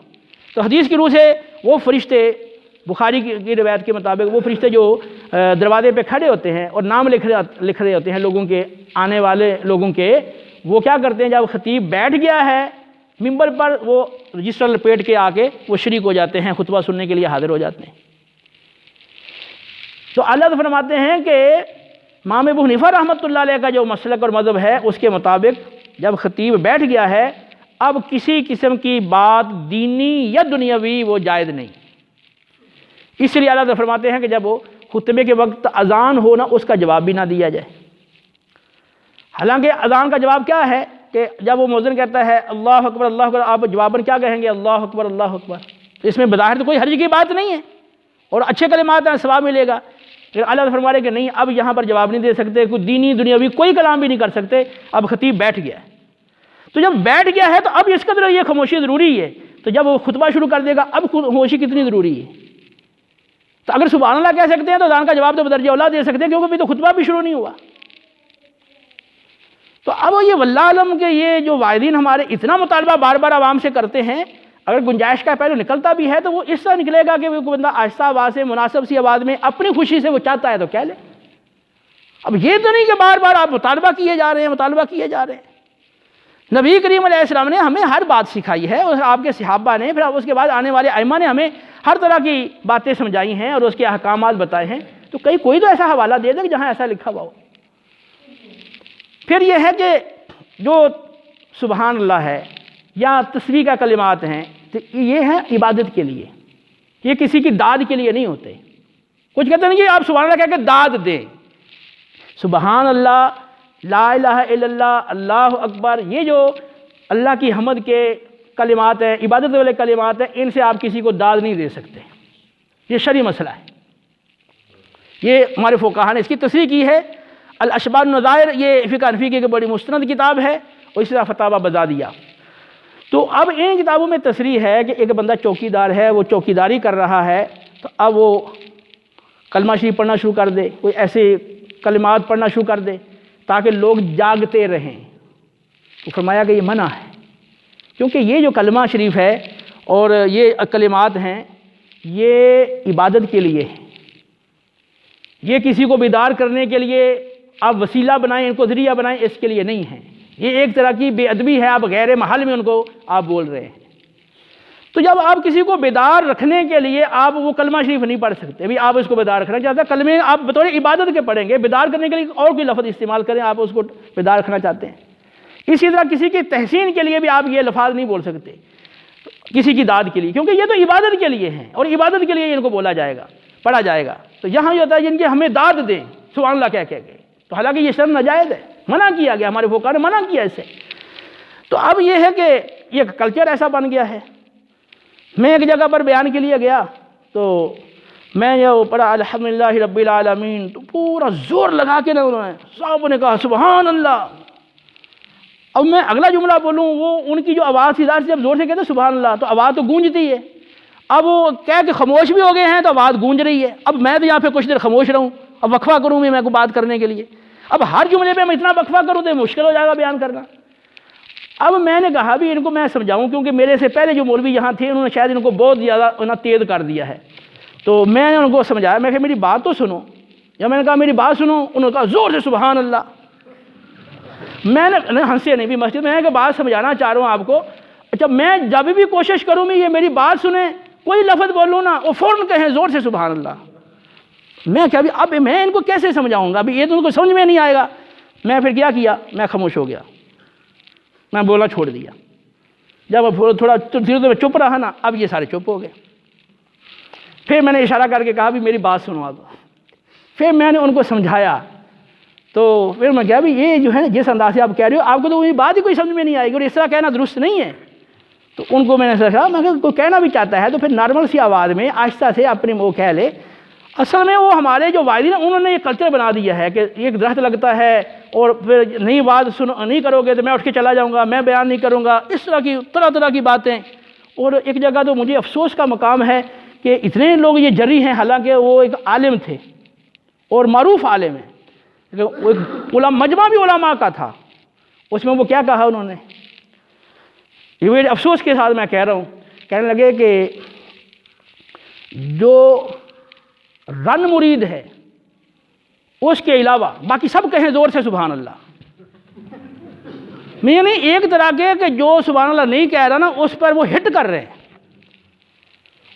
تو حدیث کی روح سے وہ فرشتے، بخاری کی روایت کے مطابق وہ فرشتے جو دروازے پہ کھڑے ہوتے ہیں اور نام لکھ رہے ہوتے ہیں لوگوں کے، آنے والے لوگوں کے، وہ کیا کرتے ہیں جب خطیب بیٹھ گیا ہے ممبر پر وہ رجسٹر لپیٹ کے آ کے وہ شریک ہو جاتے ہیں، خطبہ سننے کے لیے حاضر ہو جاتے ہیں۔ تو اللہ فرماتے ہیں کہ امام ابو حنیفہ رحمۃ اللہ علیہ کا جو مسلک اور مذہب ہے اس کے مطابق جب خطیب بیٹھ گیا ہے اب کسی قسم کی بات دینی یا دنیاوی وہ جائز نہیں، اس لیے اللہ فرماتے ہیں کہ جب وہ خطبے کے وقت اذان ہو نا اس کا جواب بھی نہ دیا جائے۔ حالانکہ اذان کا جواب کیا ہے کہ جب وہ مؤذن کہتا ہے اللہ اکبر اللہ اکبر، آپ جواباً کیا کہیں گے؟ اللہ اکبر اللہ اکبر۔ تو اس میں بظاہر تو کوئی حرج کی بات نہیں ہے اور اچھے کلمات ہیں، ثواب ملے گا، لیکن اللہ فرما رہے کہ نہیں، اب یہاں پر جواب نہیں دے سکتے، کوئی دینی دنیاوی کوئی کلام بھی نہیں کر سکتے، اب خطیب بیٹھ گیا ہے۔ تو جب بیٹھ گیا ہے تو اب اس قدر یہ خاموشی ضروری ہے، تو جب وہ خطبہ شروع کر دے گا اب خاموشی کتنی ضروری ہے؟ تو اگر سبحان اللہ کہہ سکتے ہیں تو اذان کا جواب تو بدرجہ اولیٰ دے سکتے ہیں، کیونکہ ابھی تو خطبہ بھی شروع نہیں ہوا۔ تو اب یہ واللہ علم کہ یہ جو وائدین ہمارے اتنا مطالبہ بار بار عوام سے کرتے ہیں، اگر گنجائش کا پہلو نکلتا بھی ہے تو وہ اس طرح نکلے گا کہ وہ بندہ آہستہ آواز سے مناسب سی آواز میں اپنی خوشی سے وہ چاہتا ہے تو کہہ لے۔ اب یہ تو نہیں کہ بار بار آپ مطالبہ کیے جا رہے ہیں، مطالبہ کیے جا رہے ہیں۔ نبی کریم علیہ السلام نے ہمیں ہر بات سکھائی ہے، اور آپ کے صحابہ نے، پھر اس کے بعد آنے والے ائمہ نے ہمیں ہر طرح کی باتیں سمجھائی ہیں اور اس کے احکامات بتائے ہیں، تو کوئی تو ایسا حوالہ دے دے کہ جہاں ایسا لکھا ہوا ہو۔ پھر یہ ہے کہ جو سبحان اللہ ہے یا تسبیح کا کلمات ہیں، تو یہ ہے عبادت کے لیے، یہ کسی کی داد کے لیے نہیں ہوتے۔ کچھ کہتے ہیں کہ آپ سبحان اللہ کہہ کے داد دیں۔ سبحان اللہ، لا الہ الا اللہ، اللہ اکبر، یہ جو اللہ کی حمد کے کلمات ہیں، عبادت والے کلمات ہیں، ان سے آپ کسی کو داد نہیں دے سکتے، یہ شرعی مسئلہ ہے۔ یہ ہمارے فقہاء نے اس کی تصریح کی ہے۔ الاشباح النظائر یہ فقہ حنفی کی ایک بڑی مستند کتاب ہے، اور اسی طرح فتاوی بزادیہ۔ تو اب ان کتابوں میں تصریح ہے کہ ایک بندہ چوکیدار ہے، وہ چوکیداری کر رہا ہے، تو اب وہ کلمہ شریف پڑھنا شروع کر دے، کوئی ایسے کلمات پڑھنا شروع کر دے تاکہ لوگ جاگتے رہیں۔ تو فرمایا کہ یہ منع ہے، کیونکہ یہ جو کلمہ شریف ہے اور یہ کلمات ہیں یہ عبادت کے لیے ہیں، یہ کسی کو بیدار کرنے کے لیے آپ وسیلہ بنائیں، ان کو ذریعہ بنائیں، اس کے لیے نہیں ہیں۔ یہ ایک طرح کی بے ادبی ہے، آپ غیر محل میں ان کو آپ بول رہے ہیں۔ تو جب آپ کسی کو بیدار رکھنے کے لیے آپ وہ کلمہ شریف نہیں پڑھ سکتے، ابھی آپ اس کو بیدار رکھنا چاہتے ہیں، کلمے آپ بطور عبادت کے پڑھیں گے، بیدار کرنے کے لیے اور کوئی لفظ استعمال کریں، آپ اس کو بیدار رکھنا چاہتے ہیں۔ اسی طرح کسی کی تحسین کے لیے بھی آپ یہ الفاظ نہیں بول سکتے کسی کی داد کے لیے، کیونکہ یہ تو عبادت کے لیے ہیں، اور عبادت کے لیے ان کو بولا جائے گا، پڑھا جائے گا۔ تو یہاں یہ ہوتا ہے جن کی ہمیں داد دیں سبحان اللہ کہہ کے، تو حالانکہ یہ شرم ناجائز ہے، منع کیا گیا، ہمارے فقہاء نے منع کیا اسے۔ تو اب یہ ہے کہ یہ کلچر ایسا بن گیا ہے۔ میں ایک جگہ پر بیان کے لیے گیا تو میں یہ پڑھا الحمدللہ رب العالمین، تو پورا زور لگا کے انہوں نے صاحب نے کہا سبحان اللہ۔ اب میں اگلا جملہ بولوں، وہ ان کی جو آواز تھی، جب زور سے کہتے ہیں سبحان اللہ تو آواز تو گونجتی ہے، اب وہ کہہ کے خاموش بھی ہو گئے ہیں تو آواز گونج رہی ہے۔ اب میں تو یہاں پہ کچھ دیر خاموش رہوں، اب وقفہ کروں میں کو بات کرنے کے لیے، اب ہر جملے پہ میں اتنا وقفہ کروں تو مشکل ہو جائے گا بیان کرنا۔ اب میں نے کہا بھی ان کو میں سمجھاؤں، کیونکہ میرے سے پہلے جو مولوی یہاں تھے انہوں نے شاید ان کو بہت زیادہ تیز کر دیا ہے، تو میں نے ان کو سمجھایا، میں کہ میری بات تو سنو۔ جب میں نے کہا میری بات سنو، انہوں نے کہا زور سے سبحان اللہ۔ میں نے ہنسے نہیں بھی مسجد میں، کہ بات سمجھانا چاہ رہا ہوں آپ کو۔ اچھا میں جب بھی کوشش کروں میں یہ میری بات سنیں، کوئی لفظ بولوں نا وہ فوراً کہیں زور سے سبحان اللہ۔ میں کیا اب میں ان کو کیسے سمجھاؤں گا، ابھی یہ تو ان کو سمجھ میں نہیں آئے گا۔ میں پھر کیا میں خاموش ہو گیا، میں بولا چھوڑ دیا۔ جب تھوڑا دھیرے دھیرے چپ رہا نا، اب یہ سارے چپ ہو گئے۔ پھر میں نے اشارہ کر کے کہا بھی میری بات سنو آپ۔ پھر میں نے ان کو سمجھایا، تو پھر میں کہا بھی یہ جو ہے نا جس انداز سے آپ کہہ رہے ہو، آپ کو تو وہی بات ہی کوئی سمجھ میں نہیں آئے گی، اور اس طرح کہنا درست نہیں ہے۔ تو ان کو میں نے سمجھا، میں کوئی کہنا بھی چاہتا ہے تو پھر نارمل سی آواز میں آہستہ سے اپنے وہ کہہ لے۔ اصل میں وہ ہمارے جو وائدین ہیں انہوں نے یہ کلچر بنا دیا ہے کہ ایک درخت لگتا ہے اور پھر نئی بات نہیں کرو گے تو میں اٹھ کے چلا جاؤں گا، میں بیان نہیں کروں گا، اس طرح کی طرح کی باتیں۔ اور ایک جگہ تو مجھے افسوس کا مقام ہے کہ اتنے لوگ یہ جری ہیں، حالانکہ وہ ایک عالم تھے اور معروف عالم ہیں، مجمع بھی علماء کا تھا، اس میں وہ کیا کہا انہوں نے، یہ میرے افسوس کے ساتھ میں کہہ رہا ہوں، کہنے لگے کہ جو رن مرید ہے اس کے علاوہ باقی سب کہیں زور سے سبحان اللہ۔ میں نہیں ایک طرح کے کہ جو سبحان اللہ نہیں کہہ رہا نا اس پر وہ ہٹ کر رہے ہیں،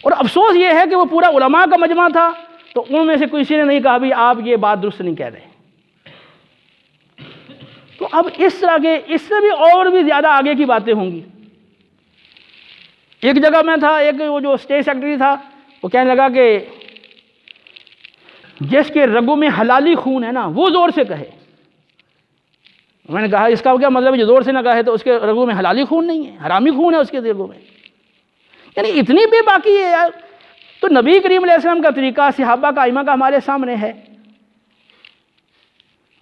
اور افسوس یہ ہے کہ وہ پورا علماء کا مجمع تھا، تو ان میں سے کسی نے نہیں کہا بھی آپ یہ بات درست نہیں کہہ رہے۔ تو اب اس طرح کے اس سے بھی اور بھی زیادہ آگے کی باتیں ہوں گی۔ ایک جگہ میں تھا، ایک وہ جو اسٹیٹ سیکرٹری تھا، وہ کہنے لگا کہ جس کے رگوں میں حلالی خون ہے نا وہ زور سے کہے۔ میں نے کہا اس کا کیا مطلب ہے، جو زور سے نہ کہے تو اس کے رگوں میں حلالی خون نہیں ہے، حرامی خون ہے اس کے رگوں میں، یعنی اتنی بے باکی ہے یار۔ تو نبی کریم علیہ السلام کا طریقہ، صحابہ کا، ائمہ کا ہمارے سامنے ہے،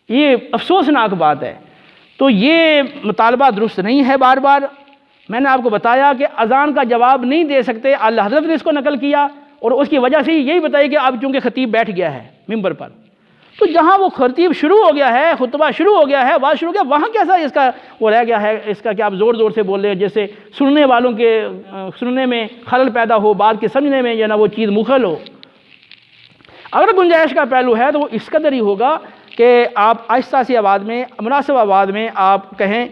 یہ افسوسناک بات ہے۔ تو یہ مطالبہ درست نہیں ہے۔ بار بار میں نے آپ کو بتایا کہ اذان کا جواب نہیں دے سکتے، اللہ حضرت نے اس کو نقل کیا، اور اس کی وجہ سے یہی بتائی کہ اب چونکہ خطیب بیٹھ گیا ہے ممبر پر، تو جہاں وہ خطیب شروع ہو گیا ہے، خطبہ شروع ہو گیا ہے، بات شروع ہو گیا، وہاں کیسا اس کا وہ رہ گیا ہے اس کا کہ آپ زور زور سے بول رہے ہیں، جیسے سننے والوں کے سننے میں خلل پیدا ہو، بات کے سمجھنے میں جو نا وہ چیز مخل ہو۔ اگر گنجائش کا پہلو ہے تو وہ اس قدر ہی ہوگا کہ آپ آہستہ سی آواز میں، مناسب آواز میں آپ کہیں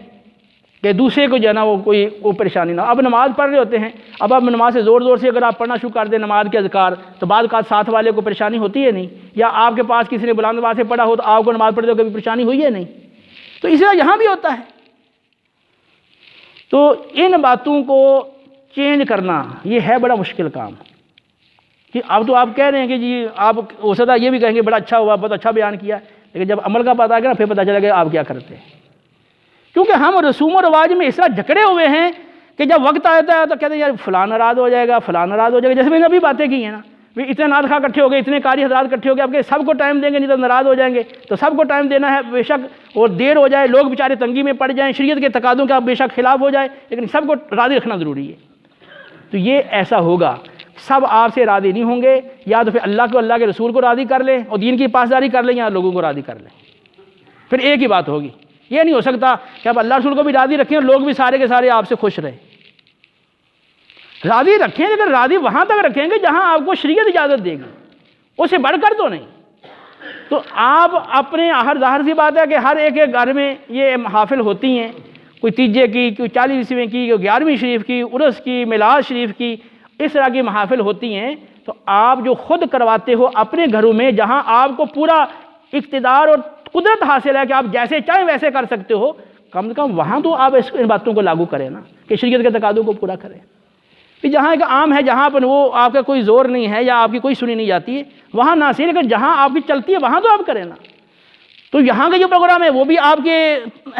کہ دوسرے کو جو ہے نا وہ پریشانی نہ ہو۔ اب نماز پڑھ رہے ہوتے ہیں، اب آپ نماز سے زور زور سے اگر آپ پڑھنا شروع کر دیں نماز کے اذکار، تو بعد کا ساتھ والے کو پریشانی ہوتی ہے نہیں، یا آپ کے پاس کسی نے بلند آواز سے پڑھا ہو تو آپ کو نماز پڑھتے ہو کبھی پریشانی ہوئی ہے نہیں، تو اس طرح یہاں بھی ہوتا ہے۔ تو ان باتوں کو چینج کرنا یہ ہے بڑا مشکل کام، کہ اب تو آپ کہہ رہے ہیں کہ جی آپ ہو سکتا ہے یہ بھی کہیں گے بڑا اچھا ہوا، بہت اچھا بیان کیا، لیکن جب عمل کا پتہ آ گیا نا پھر پتہ چلے گا آپ کیا کرتے ہیں، کیونکہ ہم رسوم و رواج میں اس طرح جکڑے ہوئے ہیں کہ جب وقت آتا ہے تو کہتے ہیں یار فلاں ناراض ہو جائے گا، فلاں ناراض ہو جائے گا، جیسے میں نے ابھی باتیں کی ہیں نا، اتنے نعت خواہ اکٹھے ہو گئے، اتنے قاری حضرات اکٹھے ہو گئے، آپ کے سب کو ٹائم دیں گے نہیں تو ناراض ہو جائیں گے، تو سب کو ٹائم دینا ہے بے شک، اور دیر ہو جائے، لوگ بیچارے تنگی میں پڑ جائیں، شریعت کے تقاضوں کا بے شک خلاف ہو جائے، لیکن سب کو راضی رکھنا ضروری ہے۔ تو یہ ایسا ہوگا، سب آپ سے راضی نہیں ہوں گے، یا تو پھر اللہ کو، اللہ کے رسول کو راضی کر لیں اور دین کی پاسداری کر لیں، یا لوگوں کو راضی کر لیں، پھر ایک ہی بات ہوگی۔ یہ نہیں ہو سکتا کہ آپ اللہ رسول کو بھی راضی رکھیں اور لوگ بھی سارے کے سارے آپ سے خوش رہیں۔ راضی رکھیں، لیکن راضی وہاں تک رکھیں گے جہاں آپ کو شریعت اجازت دے گی، اس سے بڑھ کر تو نہیں۔ تو آپ اپنے ہر ظاہر سی بات ہے کہ ہر ایک گھر میں یہ محافل ہوتی ہیں، کوئی تیجے کی، کوئی 40ویں کی، کوئی 11ویں شریف کی، عرس کی، میلاد شریف کی، اس طرح کی محافل ہوتی ہیں، تو آپ جو خود کرواتے ہو اپنے گھروں میں جہاں آپ کو پورا اقتدار اور قدرت حاصل ہے کہ آپ جیسے چاہیں ویسے کر سکتے ہو، کم سے کم وہاں تو آپ ان باتوں کو لاگو کریں نا، کہ شریعت کے تقاضوں کو پورا کریں۔ جہاں ایک عام ہے، جہاں پر وہ آپ کا کوئی زور نہیں ہے یا آپ کی کوئی سنی نہیں جاتی ہے، وہاں نہ صحیح، لیکن جہاں آپ کی چلتی ہے وہاں تو آپ کریں نا۔ تو یہاں کا جو پروگرام ہے وہ بھی آپ کے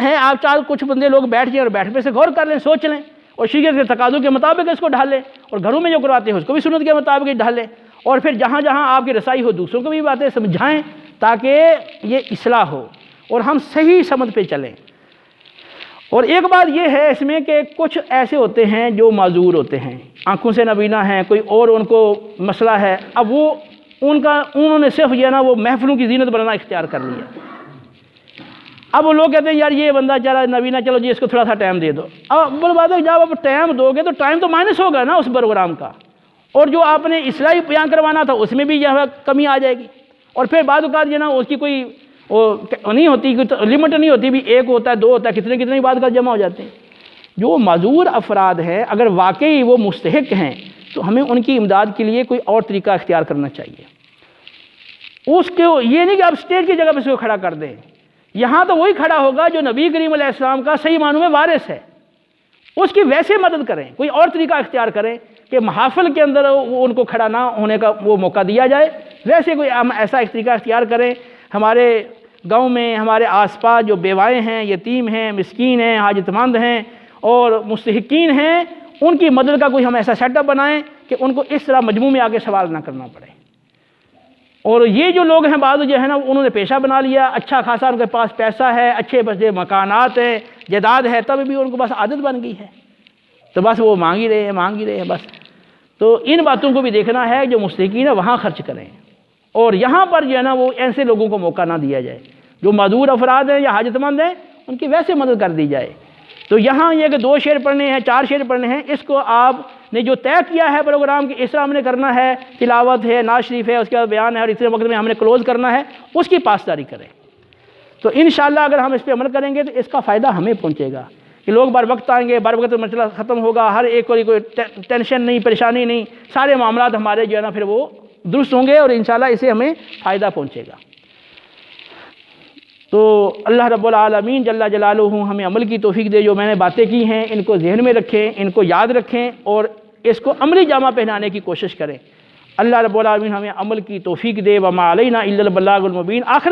ہیں، آپ چاہ کچھ بندے لوگ بیٹھ جائیں اور بیٹھنے سے غور کر لیں، سوچ لیں اور شریعت کے تقاضوں کے مطابق اس کو ڈھالیں، اور گھروں میں جو کرواتے ہیں اس کو بھی سنت کے مطابق ڈھالیں، اور پھر جہاں جہاں آپ کی رسائی ہو دوسروں کو بھی باتیں سمجھائیں تاکہ یہ اصلاح ہو اور ہم صحیح سمت پہ چلیں۔ اور ایک بات یہ ہے اس میں کہ کچھ ایسے ہوتے ہیں جو معذور ہوتے ہیں، آنکھوں سے نابینا ہیں، کوئی اور ان کو مسئلہ ہے، اب وہ انہوں نے صرف یہ نا وہ محفلوں کی زینت بنانا اختیار کر لیا۔ اب وہ لوگ کہتے ہیں یار یہ بندہ چلا نابینا، چلو جی اس کو تھوڑا سا ٹائم دے دو۔ اب بول بات ہے جب آپ ٹائم دو گے تو ٹائم تو مائنس ہوگا نا اس پروگرام کا، اور جو آپ نے اصلاحی بیان کروانا تھا اس میں بھی جو ہے کمی آ جائے گی، اور پھر بعض اوقات جو نا اس کی کوئی وہ نہیں ہوتی، کوئی لمٹ نہیں ہوتی، بھی ایک ہوتا ہے، دو ہوتا ہے، کتنے بعد کا جمع ہو جاتے ہیں۔ جو معذور افراد ہیں اگر واقعی وہ مستحق ہیں تو ہمیں ان کی امداد کے لیے کوئی اور طریقہ اختیار کرنا چاہیے۔ اس کو یہ نہیں کہ آپ اسٹیج کی جگہ پہ اس کو کھڑا کر دیں، یہاں تو وہی کھڑا ہوگا جو نبی کریم علیہ السلام کا صحیح معنوں میں وارث ہے، اس کی ویسے مدد کریں، کوئی اور طریقہ اختیار کریں کہ محافل کے اندر ان کو کھڑا نہ ہونے کا وہ موقع دیا جائے، ویسے کوئی ہم ایسا ایک طریقہ اختیار کریں۔ ہمارے گاؤں میں ہمارے آس پاس جو بیوائیں ہیں، یتیم ہیں، مسکین ہیں، حاجت مند ہیں اور مستحقین ہیں، ان کی مدد کا کوئی ہم ایسا سیٹ اپ بنائیں کہ ان کو اس طرح مجموع میں آگے سوال نہ کرنا پڑے۔ اور یہ جو لوگ ہیں بعض جو ہے نا انہوں نے پیشہ بنا لیا، اچھا خاصا ان کے پاس پیسہ ہے، اچھے بڑے مکانات ہیں، جائیداد ہے، تب بھی ان کو بس عادت بن گئی ہے، تو بس وہ مانگ ہی رہے ہیں بس۔ تو ان باتوں کو بھی دیکھنا ہے، جو مستحقین ہیں وہاں خرچ کریں، اور یہاں پر جو ہے نا وہ ایسے لوگوں کو موقع نہ دیا جائے، جو معذور افراد ہیں یا حاجت مند ہیں ان کی ویسے مدد کر دی جائے۔ تو یہاں یہ کہ 2 شعر پڑھنے ہیں، 4 شعر پڑھنے ہیں، اس کو آپ نے جو طے کیا ہے پروگرام کی اس طرح ہم نے کرنا ہے، تلاوت ہے، نعت شریف ہے، اس کے بعد بیان ہے، اور اتنے وقت میں ہم نے کلوز کرنا ہے، اس کی پاسداری کریں۔ تو انشاءاللہ اگر ہم اس پہ عمل کریں گے تو اس کا فائدہ ہمیں پہنچے گا کہ لوگ بر وقت آئیں گے، بر وقت مسئلہ ختم ہوگا، ہر ایک کو کوئی ٹینشن نہیں، پریشانی نہیں، سارے معاملات ہمارے جو ہے نا پھر وہ درست ہوں گے، اور انشاءاللہ اسے ہمیں فائدہ پہنچے گا۔ تو اللہ رب العالمین جل جلالہ ہمیں عمل کی توفیق دے، جو میں نے باتیں کی ہیں ان کو ذہن میں رکھیں، ان کو یاد رکھیں اور اس کو عملی جامہ پہنانے کی کوشش کریں۔ اللہ رب العالمین ہمیں عمل کی توفیق دے، وما علینا الا البلاغ المبین۔ آخر